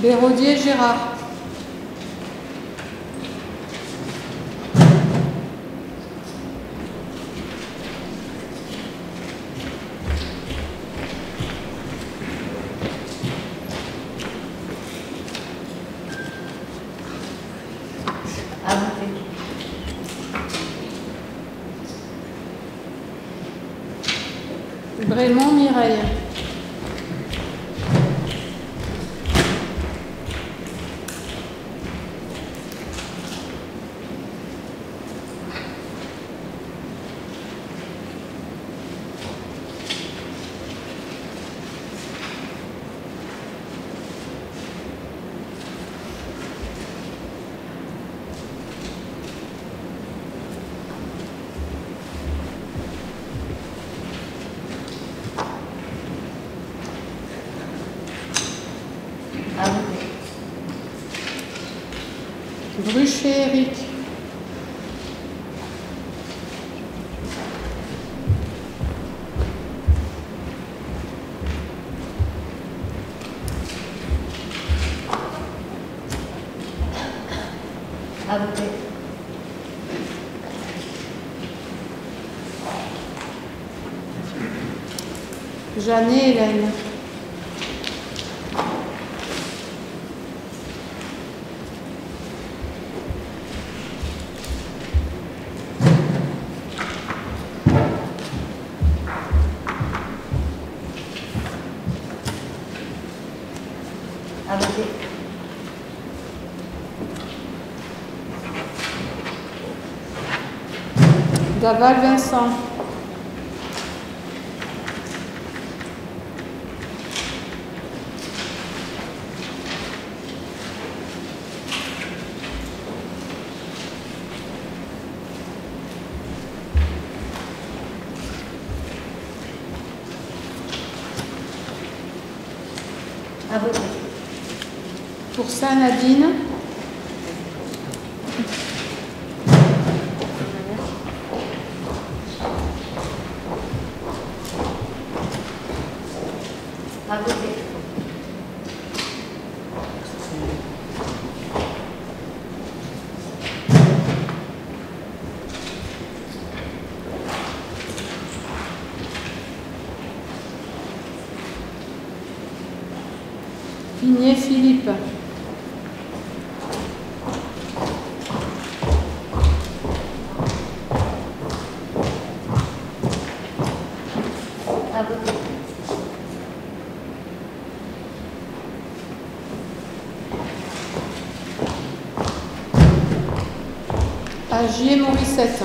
Béraudier Gérard. À voter. Brémond Mireille. À voter. Bruchet Eric. À voter. Jeannet Hélène. À voter. Daval Vincent. À voter. Pour Saint-Nadine. À voter. Pigné Philippe. À voter. Agier Morissette.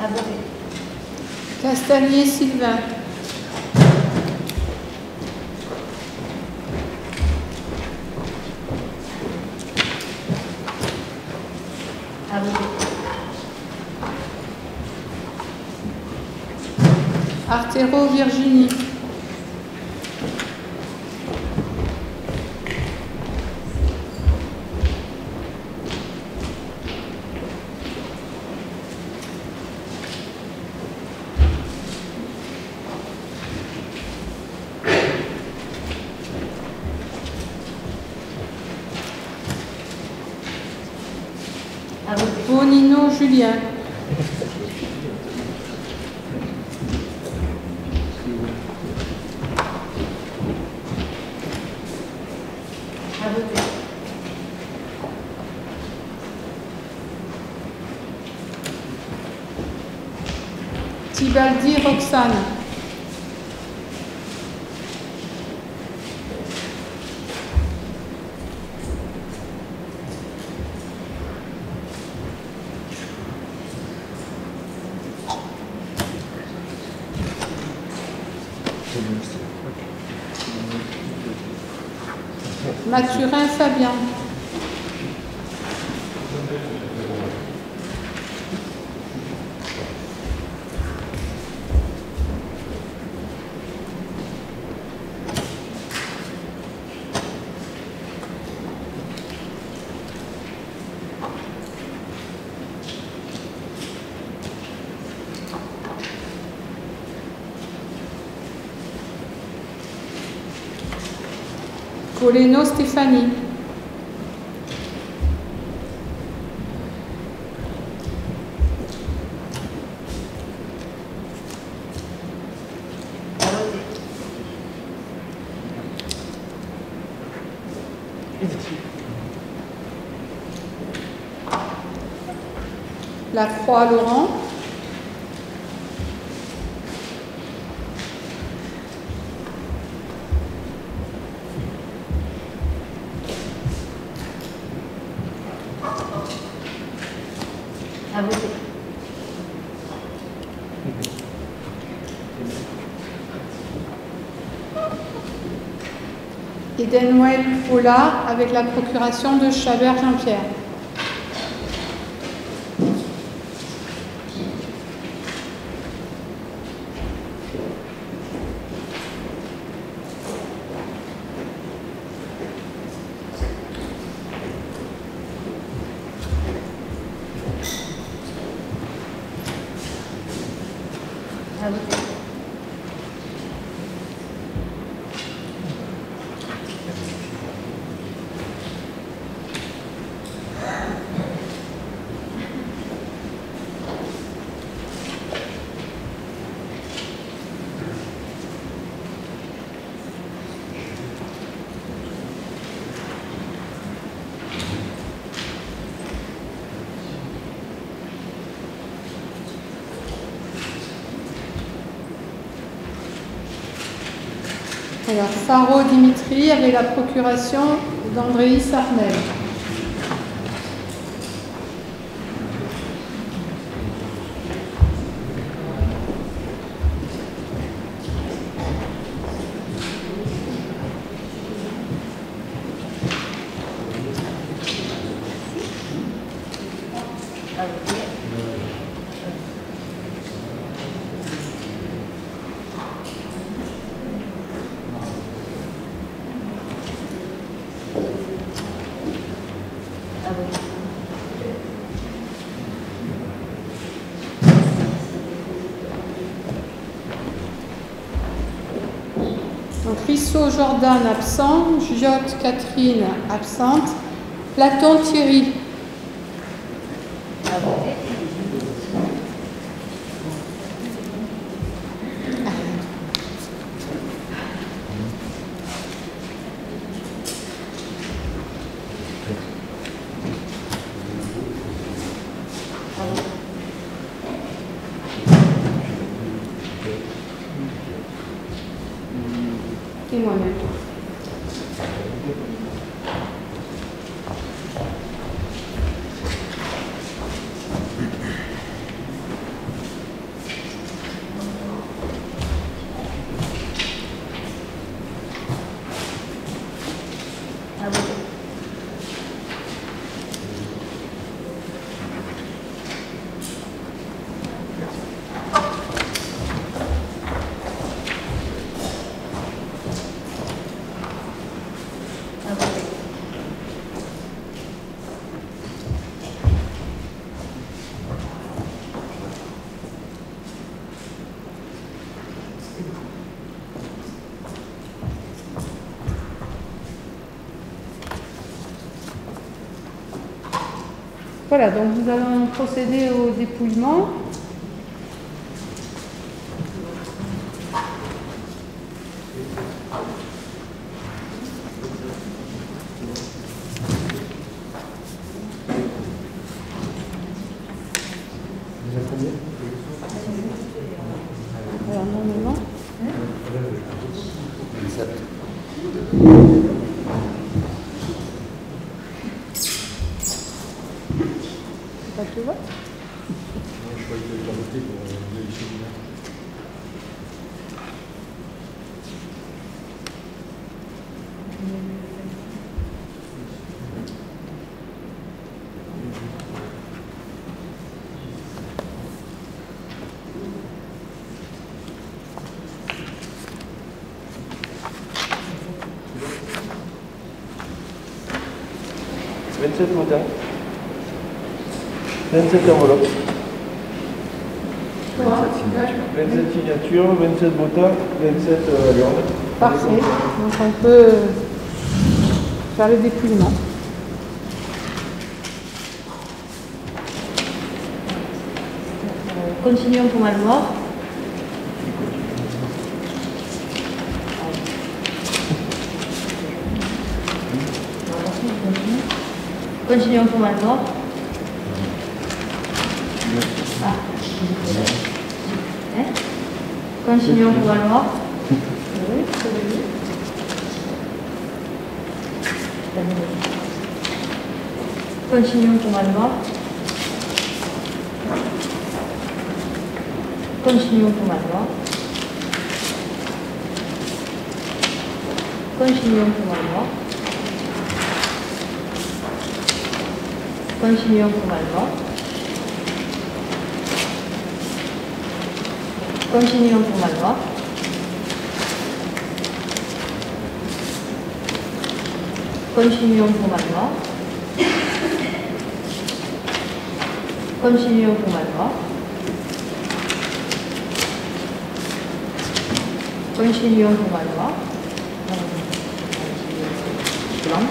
À voter. Castallier Sylvain. À voter. Artero Virginie. À voter. Bonino Julien. À voter. Tibaldi Roxane. Mathurin Fabien. Coleno Stéphanie. À voter. Lacroix Laurent. À voter. Edenwell Paula avec la procuration de Chabert Jean-Pierre. À voter. Alors, Faro Dimitri avec la procuration d'Andréis Arnel. À voter. À voter. Donc, Risso Jordan absent, Giotte Catherine absente, Platon Thierry. À voter. et moi-même. À voter. À voter. Voilà, donc nous allons procéder au dépouillement. Alors normalement, c'est pas que le vote. Je croyais que tu avais voté pour vérifier le vote. votants. 27 enveloppes. 27 signatures, 27 votants, 27 urnes. Parfait. Donc on peut faire le dépouillement. Continuons pour Malemort. Continuons pour Malemort. Ah. Hein? Continuons pour Malemort. Continuons pour Malemort. Continuons pour Malemort. Continuons pour Malemort. Continuons pour Malemort. Continuons pour Malemort. Continuons pour Malemort. Continuons pour Malemort. Continuons pour Malemort. Blanc.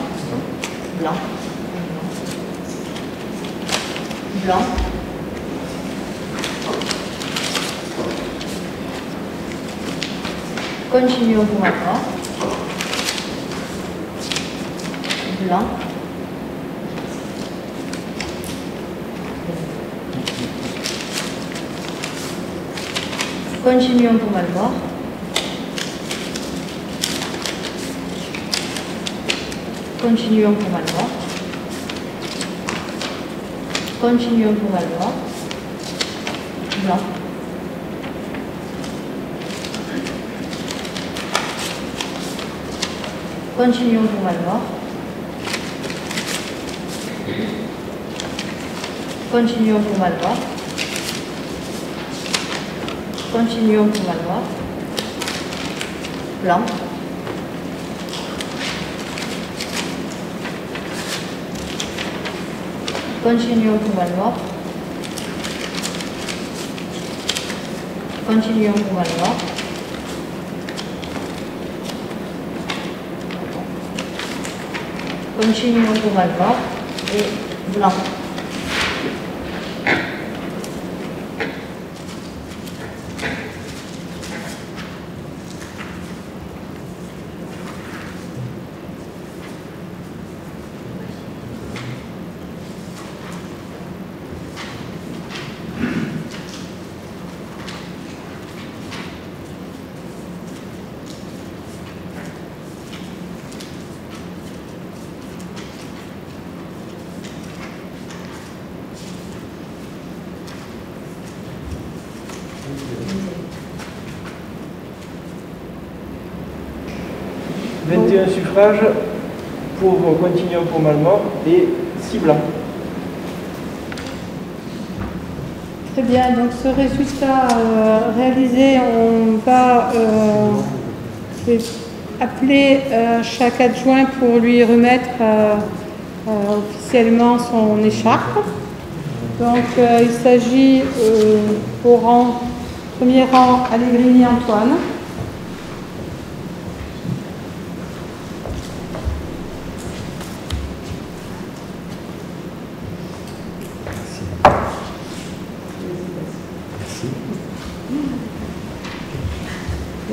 Blanc. Blanc. Continuons pour Malemort. Blanc. Continuons pour Malemort. Continuons pour Malemort. Continuons pour Malemort. Blanc. Continuons pour Malemort. Continuons pour Malemort. Continuons pour Malemort. Blanc. Continuons pour Malemort. Continuons pour Malemort. Continuons pour Malemort et blanc. 21 suffrages pour Continuum pour Malmort et 6 blancs. Très bien, donc ce résultat réalisé, on va appeler chaque adjoint pour lui remettre officiellement son écharpe. Donc il s'agit au premier rang Allegrini Antoine.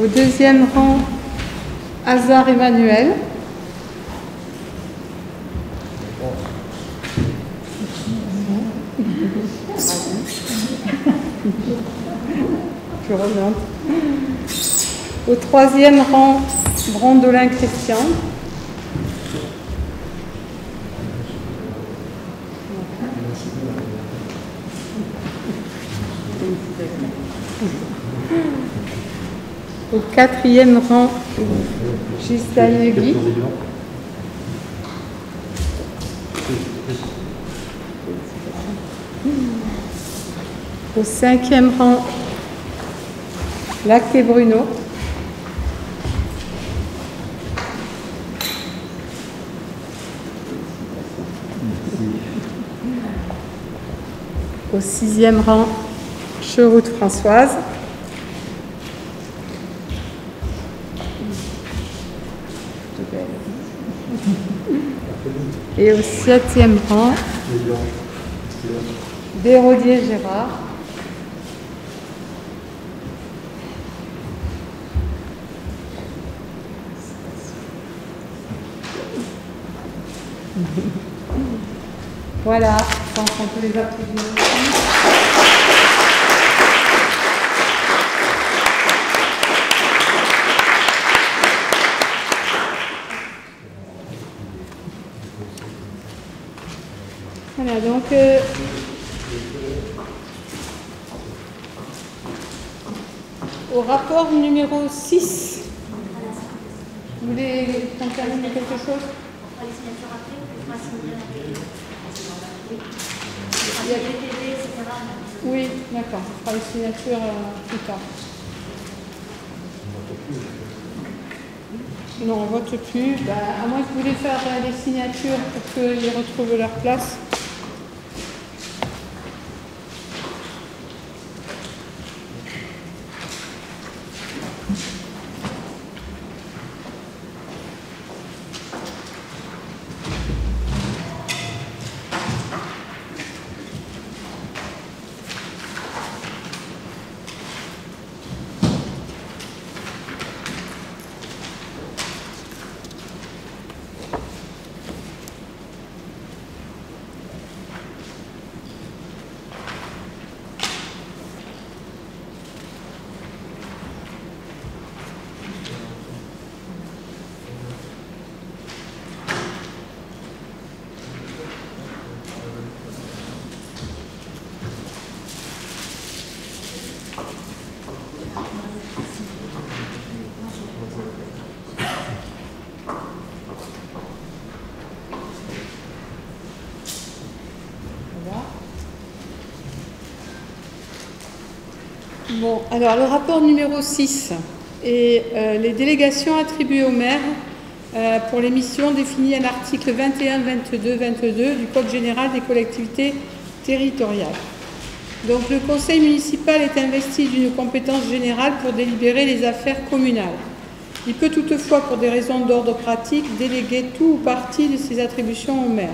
Au deuxième rang, Hazard Emmanuel. Je reviens. Au troisième rang, Brandolin Christian. Au quatrième rang, Gislain Legui. Au cinquième rang, Lacté Bruno. Au sixième rang, Cheroute Françoise. Et au septième rang, Desrodiers Gérard. Voilà, je pense qu'on peut les applaudir aussi. Voilà, donc au rapport numéro 6, vous voulez intervenir quelque chose? Oui, d'accord, on fera les signatures plus tard. Non, on ne vote plus. À moins que vous voulez faire les signatures pour qu'ils retrouvent leur place. Bon, alors le rapport numéro 6 et les délégations attribuées au maire pour les missions définies à l'article 21, 22, 22 du Code général des collectivités territoriales. Donc le conseil municipal est investi d'une compétence générale pour délibérer les affaires communales. Il peut toutefois, pour des raisons d'ordre pratique, déléguer tout ou partie de ses attributions au maire.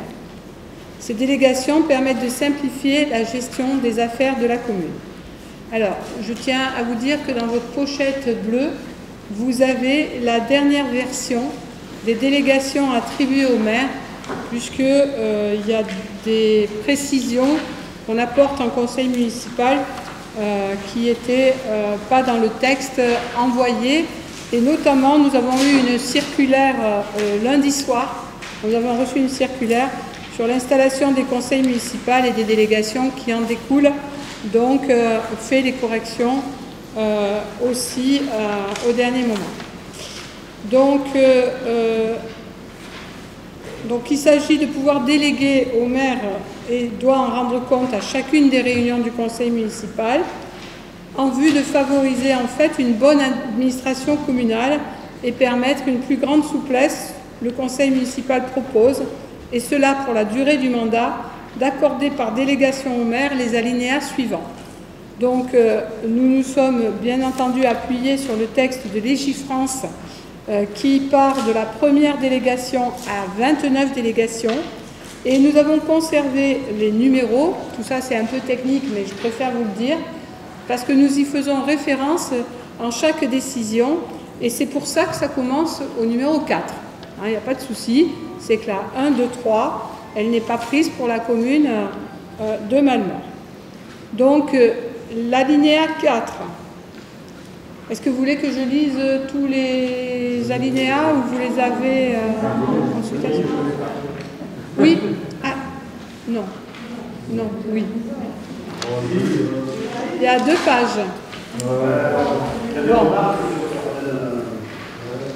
Ces délégations permettent de simplifier la gestion des affaires de la commune. Alors, je tiens à vous dire que dans votre pochette bleue, vous avez la dernière version des délégations attribuées au maire, puisqu'il y a des précisions qu'on apporte en conseil municipal qui n'étaient pas dans le texte envoyé. Et notamment, nous avons eu une circulaire lundi soir. Nous avons reçu une circulaire sur l'installation des conseils municipaux et des délégations qui en découlent donc fait les corrections aussi au dernier moment. Donc il s'agit de pouvoir déléguer au maire et doit en rendre compte à chacune des réunions du conseil municipal en vue de favoriser en fait une bonne administration communale et permettre une plus grande souplesse. Le conseil municipal propose, et cela pour la durée du mandat, d'accorder par délégation au maire les alinéas suivants. Donc nous nous sommes bien entendu appuyés sur le texte de Légifrance qui part de la première délégation à 29 délégations, et nous avons conservé les numéros. Tout ça c'est un peu technique, mais je préfère vous le dire, parce que nous y faisons référence en chaque décision, et c'est pour ça que ça commence au numéro 4. Il n'y a pas de souci, c'est que la 1, 2, 3, elle n'est pas prise pour la commune de Malmort. Donc, l'alinéa 4, est-ce que vous voulez que je lise tous les alinéas ou vous les avez en consultation? Oui? Ah, non. Non, oui. Il y a 2 pages. Bon.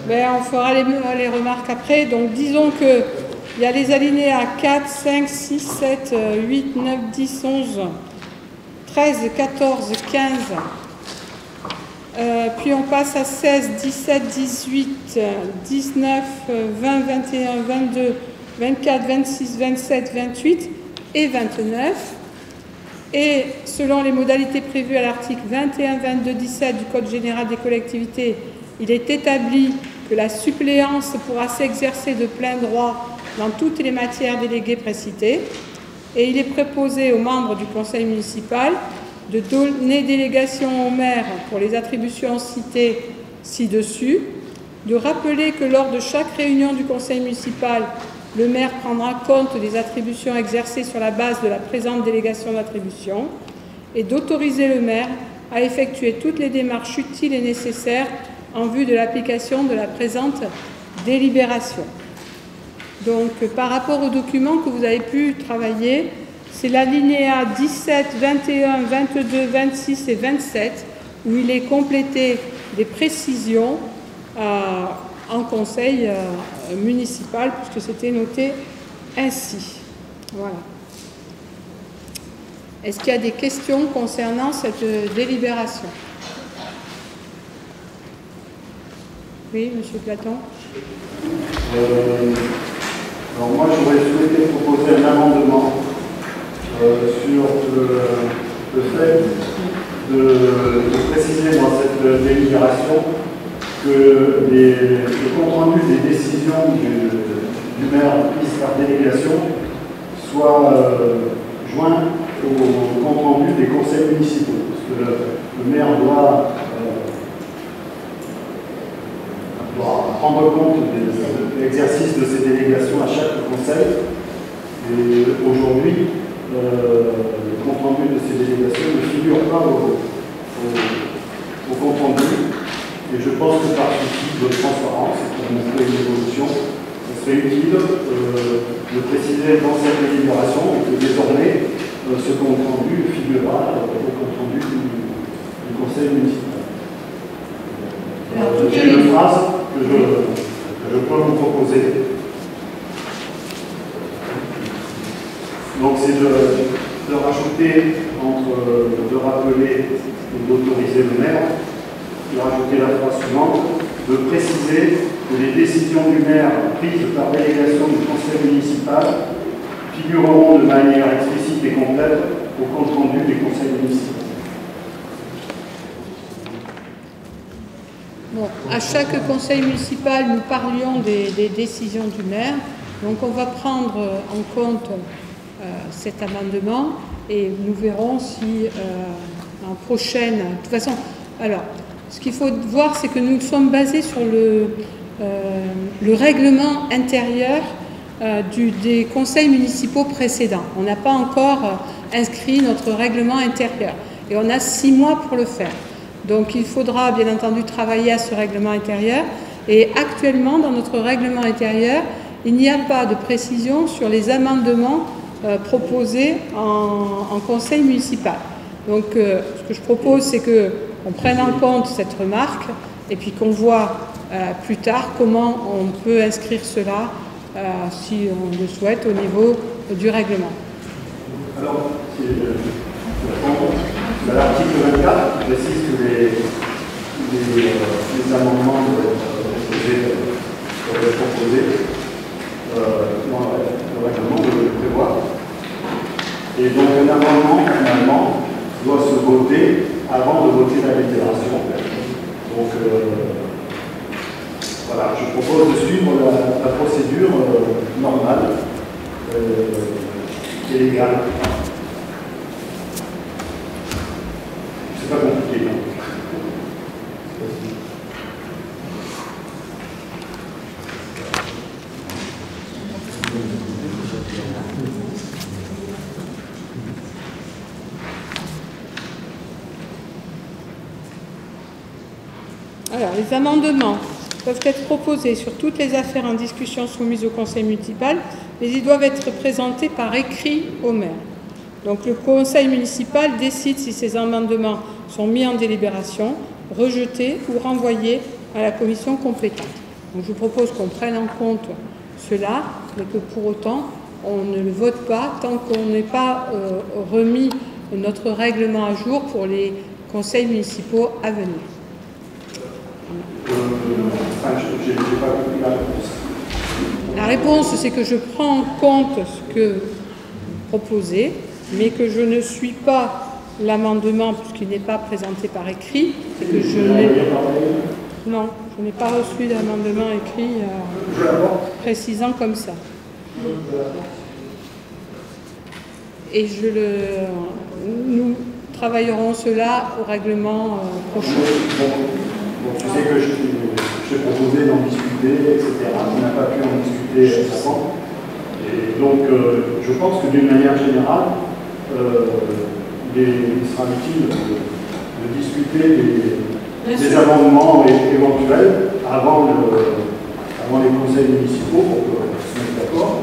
Ben, on fera les remarques après. Donc, disons que il y a les alinéas 4, 5, 6, 7, 8, 9, 10, 11, 13, 14, 15. Puis on passe à 16, 17, 18, 19, 20, 21, 22, 24, 26, 27, 28 et 29. Et selon les modalités prévues à l'article 21, 22, 17 du Code général des collectivités, il est établi que la suppléance pourra s'exercer de plein droit dans toutes les matières déléguées précitées, et il est proposé aux membres du conseil municipal de donner délégation au maire pour les attributions citées ci-dessus, de rappeler que lors de chaque réunion du conseil municipal, le maire prendra compte des attributions exercées sur la base de la présente délégation d'attribution, et d'autoriser le maire à effectuer toutes les démarches utiles et nécessaires en vue de l'application de la présente délibération. Donc, par rapport aux documents que vous avez pu travailler, c'est l'alinéa 17, 21, 22, 26 et 27 où il est complété des précisions en conseil municipal, puisque c'était noté ainsi. Voilà. Est-ce qu'il y a des questions concernant cette délibération? Oui, monsieur Platon. Alors moi, j'aurais souhaité proposer un amendement sur le fait de préciser dans cette délibération que le compte-rendu des décisions du maire prise par délégation soit joint au compte-rendu des conseils municipaux. Parce que le maire doit prendre compte de l'exercice de ces délégations à chaque conseil. Et aujourd'hui, le compte-rendu de ces délégations ne figure pas au compte-rendu. Et je pense que par souci de transparence, pour montrer une évolution, ce serait utile de préciser dans cette délibération que désormais, ce compte-rendu figurera au compte-rendu du conseil municipal. J'ai une phrase que je peux vous proposer. Donc c'est de rajouter, de rappeler et d'autoriser le maire, de rajouter la phrase suivante, de préciser que les décisions du maire prises par délégation du conseil municipal figureront de manière explicite et complète au compte rendu des conseils municipaux. Bon, à chaque conseil municipal, nous parlions des décisions du maire. Donc on va prendre en compte cet amendement et nous verrons si en prochaine... De toute façon, alors, ce qu'il faut voir, c'est que nous sommes basés sur le règlement intérieur des conseils municipaux précédents. On n'a pas encore inscrit notre règlement intérieur et on a 6 mois pour le faire. Donc il faudra bien entendu travailler à ce règlement intérieur, et actuellement dans notre règlement intérieur, il n'y a pas de précision sur les amendements proposés en conseil municipal. Donc ce que je propose, c'est qu'on prenne en compte cette remarque et puis qu'on voit plus tard comment on peut inscrire cela, si on le souhaite, au niveau du règlement. Alors, l'article 24 précise que les amendements doivent être proposés dans le règlement de le prévoir. Et donc un amendement, finalement, doit se voter avant de voter la déclaration. Donc, voilà, je propose de suivre la procédure normale et légale. C'est pas compliqué, non? Alors, les amendements peuvent être proposés sur toutes les affaires en discussion soumises au conseil municipal, mais ils doivent être présentés par écrit au maire. Donc, le conseil municipal décide si ces amendements sont mis en délibération, rejetés ou renvoyés à la commission compétente. Donc, je vous propose qu'on prenne en compte cela, mais que pour autant, on ne le vote pas tant qu'on n'ait pas remis notre règlement à jour pour les conseils municipaux à venir. J'ai pas compris la réponse. La réponse, c'est que je prends en compte ce que vous proposez, mais que je ne suis pas l'amendement puisqu'il n'est pas présenté par écrit, et que je n'ai pas reçu d'amendement écrit précisant comme ça. Et nous travaillerons cela au règlement prochain. Bon, tu sais que je t'ai proposé d'en discuter, etc. On n'a pas pu en discuter avant. Et donc, je pense que d'une manière générale, il sera utile de discuter des amendements éventuels avant les conseils municipaux pour se mettre d'accord.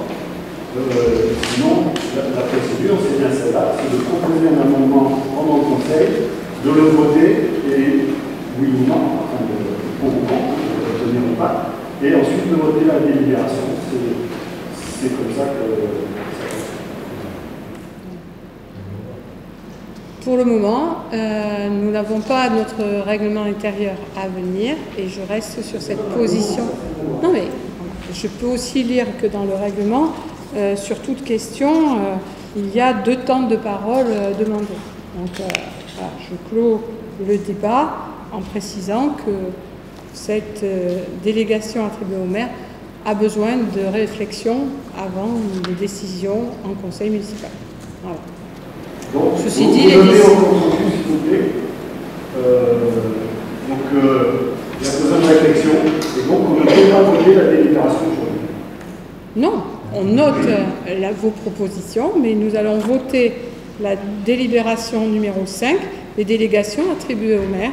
Sinon, la procédure, c'est bien celle-là, c'est de proposer un amendement pendant le conseil, de le voter et oui ou non, enfin, pour ou contre, tenir ou pas, et ensuite de voter la délibération. C'est comme ça que ça fonctionne. Pour le moment, nous n'avons pas notre règlement intérieur à venir et je reste sur cette position. Non mais, je peux aussi lire que dans le règlement, sur toute question, il y a 2 temps de parole demandés. Donc, voilà, je clôt le débat en précisant que cette délégation attribuée au maire a besoin de réflexion avant une décision en conseil municipal. Voilà. Donc, ceci vous dit, donnez au compte-rendu, s'il vous plaît. Donc, il y a besoin de réflexion, et donc on ne peut pas voter la délibération aujourd'hui. Non, on note vos propositions, mais nous allons voter la délibération numéro 5, les délégations attribuées au maire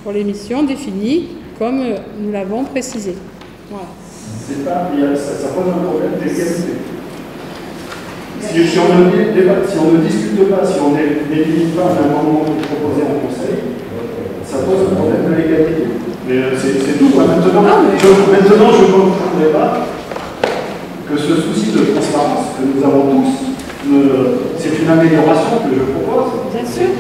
pour les missions définies comme nous l'avons précisé. Voilà. Ça pose un problème d'égalité. Si on ne discute pas, si on n'élimine pas un amendement qui est proposé en conseil, ça pose un problème de l'égalité. Mais c'est tout. Maintenant, je ne comprendrai pas que ce souci de transparence que nous avons tous, c'est une amélioration que je propose. Bien sûr.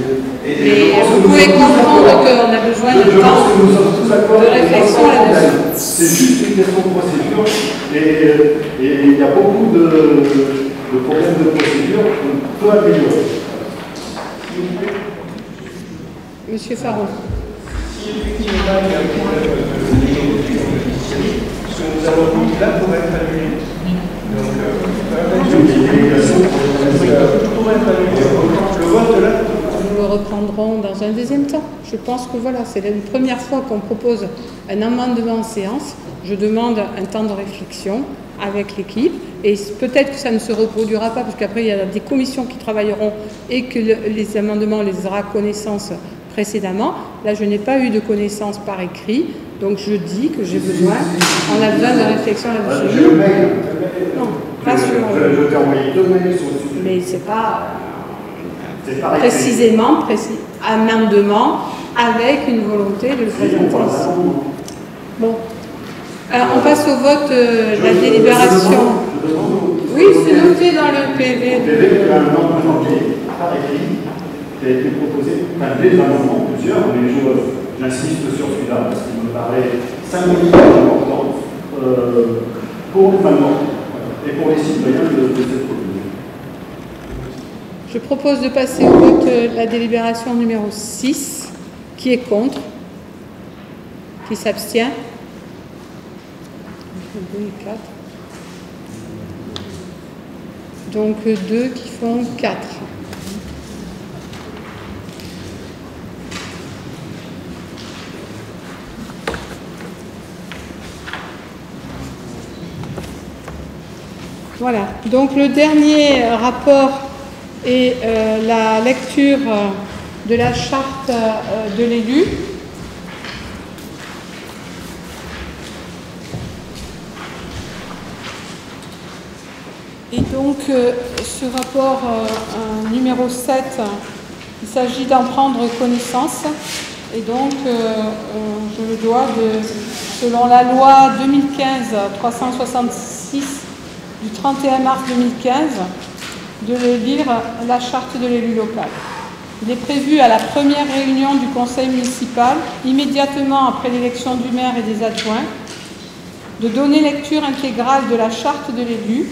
Et vous pouvez comprendre qu'on a besoin de temps de réflexion là-dessus. C'est juste une question de procédure et il y a beaucoup de problèmes de procédure qu'on peut améliorer. Monsieur Faron. Si effectivement il y a un problème de légalité, ce que nous avons mis là pour être annulé. Donc, tout pourrait être annulé. Le vote là. Nous le reprendrons dans un deuxième temps. Je pense que voilà, c'est la première fois qu'on propose un amendement en séance. Je demande un temps de réflexion avec l'équipe et peut-être que ça ne se reproduira pas parce qu'après il y a des commissions qui travailleront et que les amendements les aura connaissance précédemment. Là, je n'ai pas eu de connaissance par écrit, donc je dis que j'ai besoin, on a besoin de réflexion là-dessus. J'ai le mail. Non, pas sur. Je t'ai envoyé 2 mails sur le sujet. Mais c'est pas. C'est pareil. précisément, amendement, avec une volonté de le présenter ici. Bon. On passe au vote de la délibération. Oui, c'est noté dans le PV. Le PV, il y a un amendement par écrit qui a été proposé, enfin des amendements, plusieurs, mais j'insiste sur celui-là parce qu'il me paraît symboliquement important pour le Parlement et pour les citoyens de cette commune. Je propose de passer au vote de la délibération numéro 6. Qui est contre? Qui s'abstient? 2 et 4. Donc 2 qui font 4. Voilà. Donc le dernier rapport est la lecture de la charte de l'élu. Et donc, ce rapport numéro 7, il s'agit d'en prendre connaissance. Et donc, je me dois, selon la loi 2015-366 du 31 mars 2015, de lire la charte de l'élu local. Il est prévu à la première réunion du conseil municipal, immédiatement après l'élection du maire et des adjoints, de donner lecture intégrale de la charte de l'élu.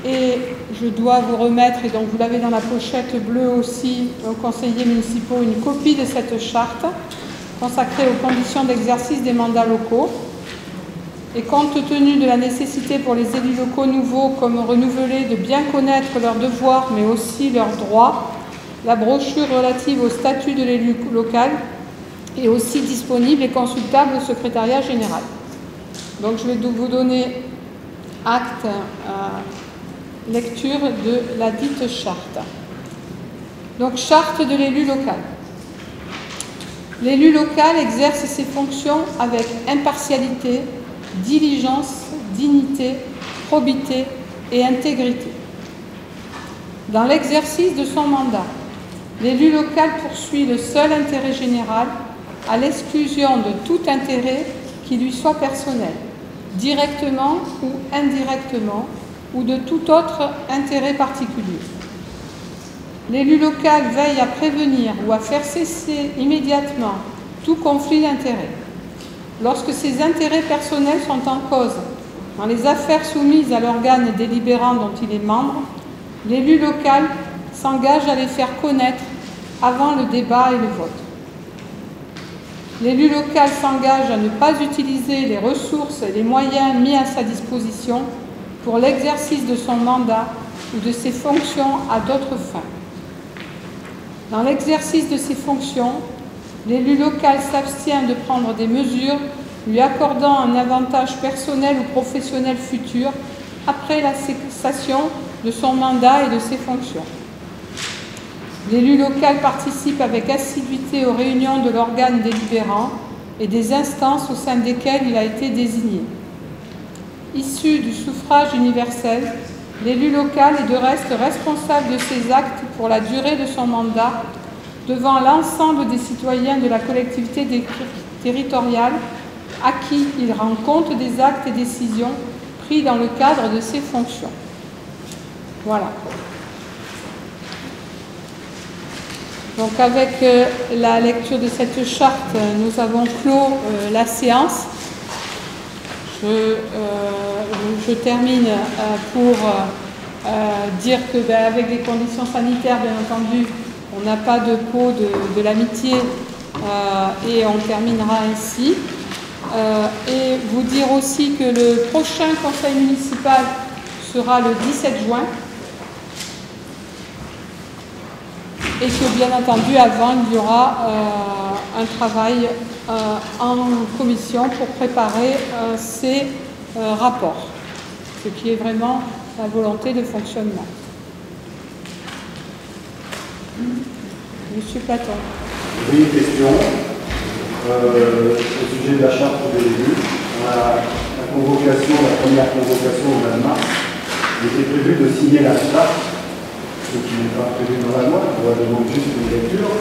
Et je dois vous remettre, et donc vous l'avez dans la pochette bleue aussi, aux conseillers municipaux, une copie de cette charte consacrée aux conditions d'exercice des mandats locaux. Et compte tenu de la nécessité pour les élus locaux nouveaux comme renouvelés de bien connaître leurs devoirs mais aussi leurs droits, la brochure relative au statut de l'élu local est aussi disponible et consultable au secrétariat général. Donc je vais vous donner acte lecture de la dite charte. Donc, charte de l'élu local. L'élu local exerce ses fonctions avec impartialité, diligence, dignité, probité et intégrité. Dans l'exercice de son mandat, l'élu local poursuit le seul intérêt général à l'exclusion de tout intérêt qui lui soit personnel, directement ou indirectement, ou de tout autre intérêt particulier. L'élu local veille à prévenir ou à faire cesser immédiatement tout conflit d'intérêts. Lorsque ses intérêts personnels sont en cause dans les affaires soumises à l'organe délibérant dont il est membre, l'élu local s'engage à les faire connaître avant le débat et le vote. L'élu local s'engage à ne pas utiliser les ressources et les moyens mis à sa disposition pour l'exercice de son mandat ou de ses fonctions à d'autres fins. Dans l'exercice de ses fonctions, l'élu local s'abstient de prendre des mesures lui accordant un avantage personnel ou professionnel futur après la cessation de son mandat et de ses fonctions. L'élu local participe avec assiduité aux réunions de l'organe délibérant et des instances au sein desquelles il a été désigné. Issu du suffrage universel, l'élu local est de reste responsable de ses actes pour la durée de son mandat devant l'ensemble des citoyens de la collectivité territoriale à qui il rend compte des actes et décisions pris dans le cadre de ses fonctions. Voilà. Donc avec la lecture de cette charte, nous avons clos la séance. Je termine pour dire que avec les conditions sanitaires, bien entendu, on n'a pas de pot de l'amitié et on terminera ainsi. Et vous dire aussi que le prochain conseil municipal sera le 17 juin et que bien entendu avant il y aura un travail en commission pour préparer ces rapports, ce qui est vraiment la volonté de fonctionnement. Monsieur Platon. Oui, une question au sujet de la charte de l'élu. La convocation, la première convocation au mois de mars, il était prévu de signer la charte ce qui n'est pas prévu dans la loi, on demande juste une lecture,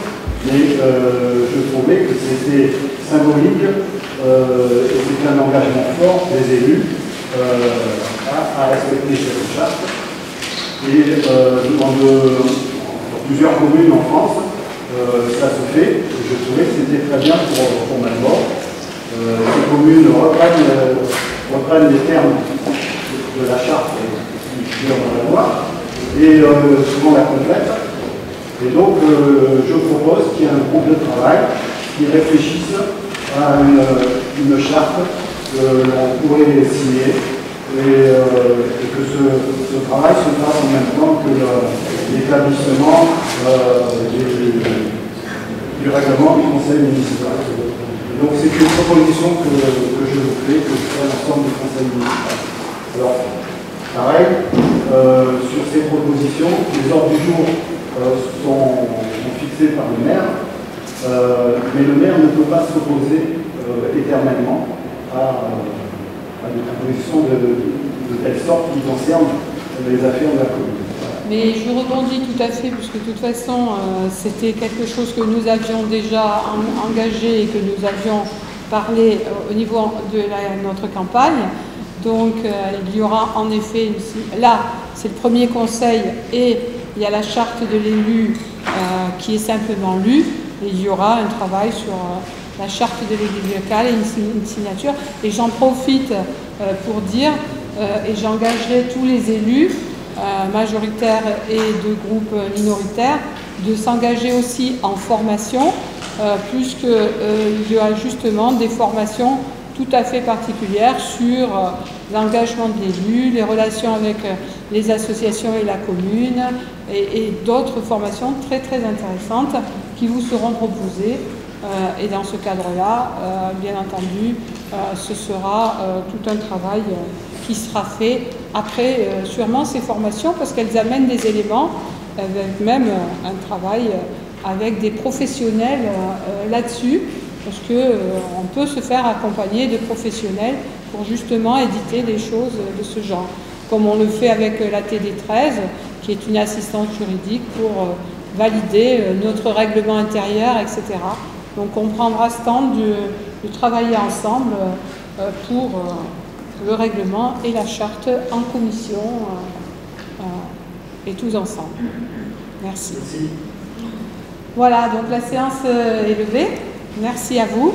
mais je trouvais que c'était symbolique et c'était un engagement fort des élus à respecter cette charte. Et dans plusieurs communes en France, ça se fait. Je trouvais que c'était très bien pour Malmort. Ces communes reprennent les termes de la charte qui figure dans la loi et souvent la complète. Et donc, je propose qu'il y ait un groupe de travail qui réfléchisse à une charte qu'on pourrait signer et que ce travail se fasse en même temps que l'établissement du règlement du conseil municipal. Donc c'est une proposition que je vous fais, que je fais à l'ensemble du conseil municipal. Alors, pareil, sur ces propositions, les ordres du jour sont fixés par le maire, mais le maire ne peut pas s'opposer éternellement à des propositions de telle sorte qui concernent les affaires de la commune. Mais je rebondis tout à fait, puisque de toute façon, c'était quelque chose que nous avions déjà engagé et que nous avions parlé au niveau de notre campagne. Donc, il y aura en effet, là, c'est le premier conseil et il y a la charte de l'élu qui est simplement lue. Et il y aura un travail sur la charte de l'élu local et une signature. Et j'en profite pour dire, et j'engagerai tous les élus, majoritaires et de groupes minoritaires, de s'engager aussi en formation, puisqu'il y a justement des formations tout à fait particulières sur l'engagement de l'élu, les relations avec les associations et la commune, et d'autres formations très très intéressantes qui vous seront proposées. Et dans ce cadre-là, bien entendu, ce sera tout un travail qui sera fait après sûrement ces formations, parce qu'elles amènent des éléments, avec même un travail avec des professionnels là-dessus, parce qu'on peut se faire accompagner de professionnels pour justement éditer des choses de ce genre, comme on le fait avec la TD13, qui est une assistance juridique pour valider notre règlement intérieur, etc. Donc on prendra ce temps de travailler ensemble pour le règlement et la charte en commission et tous ensemble. Merci. Voilà, donc la séance est levée. Merci à vous.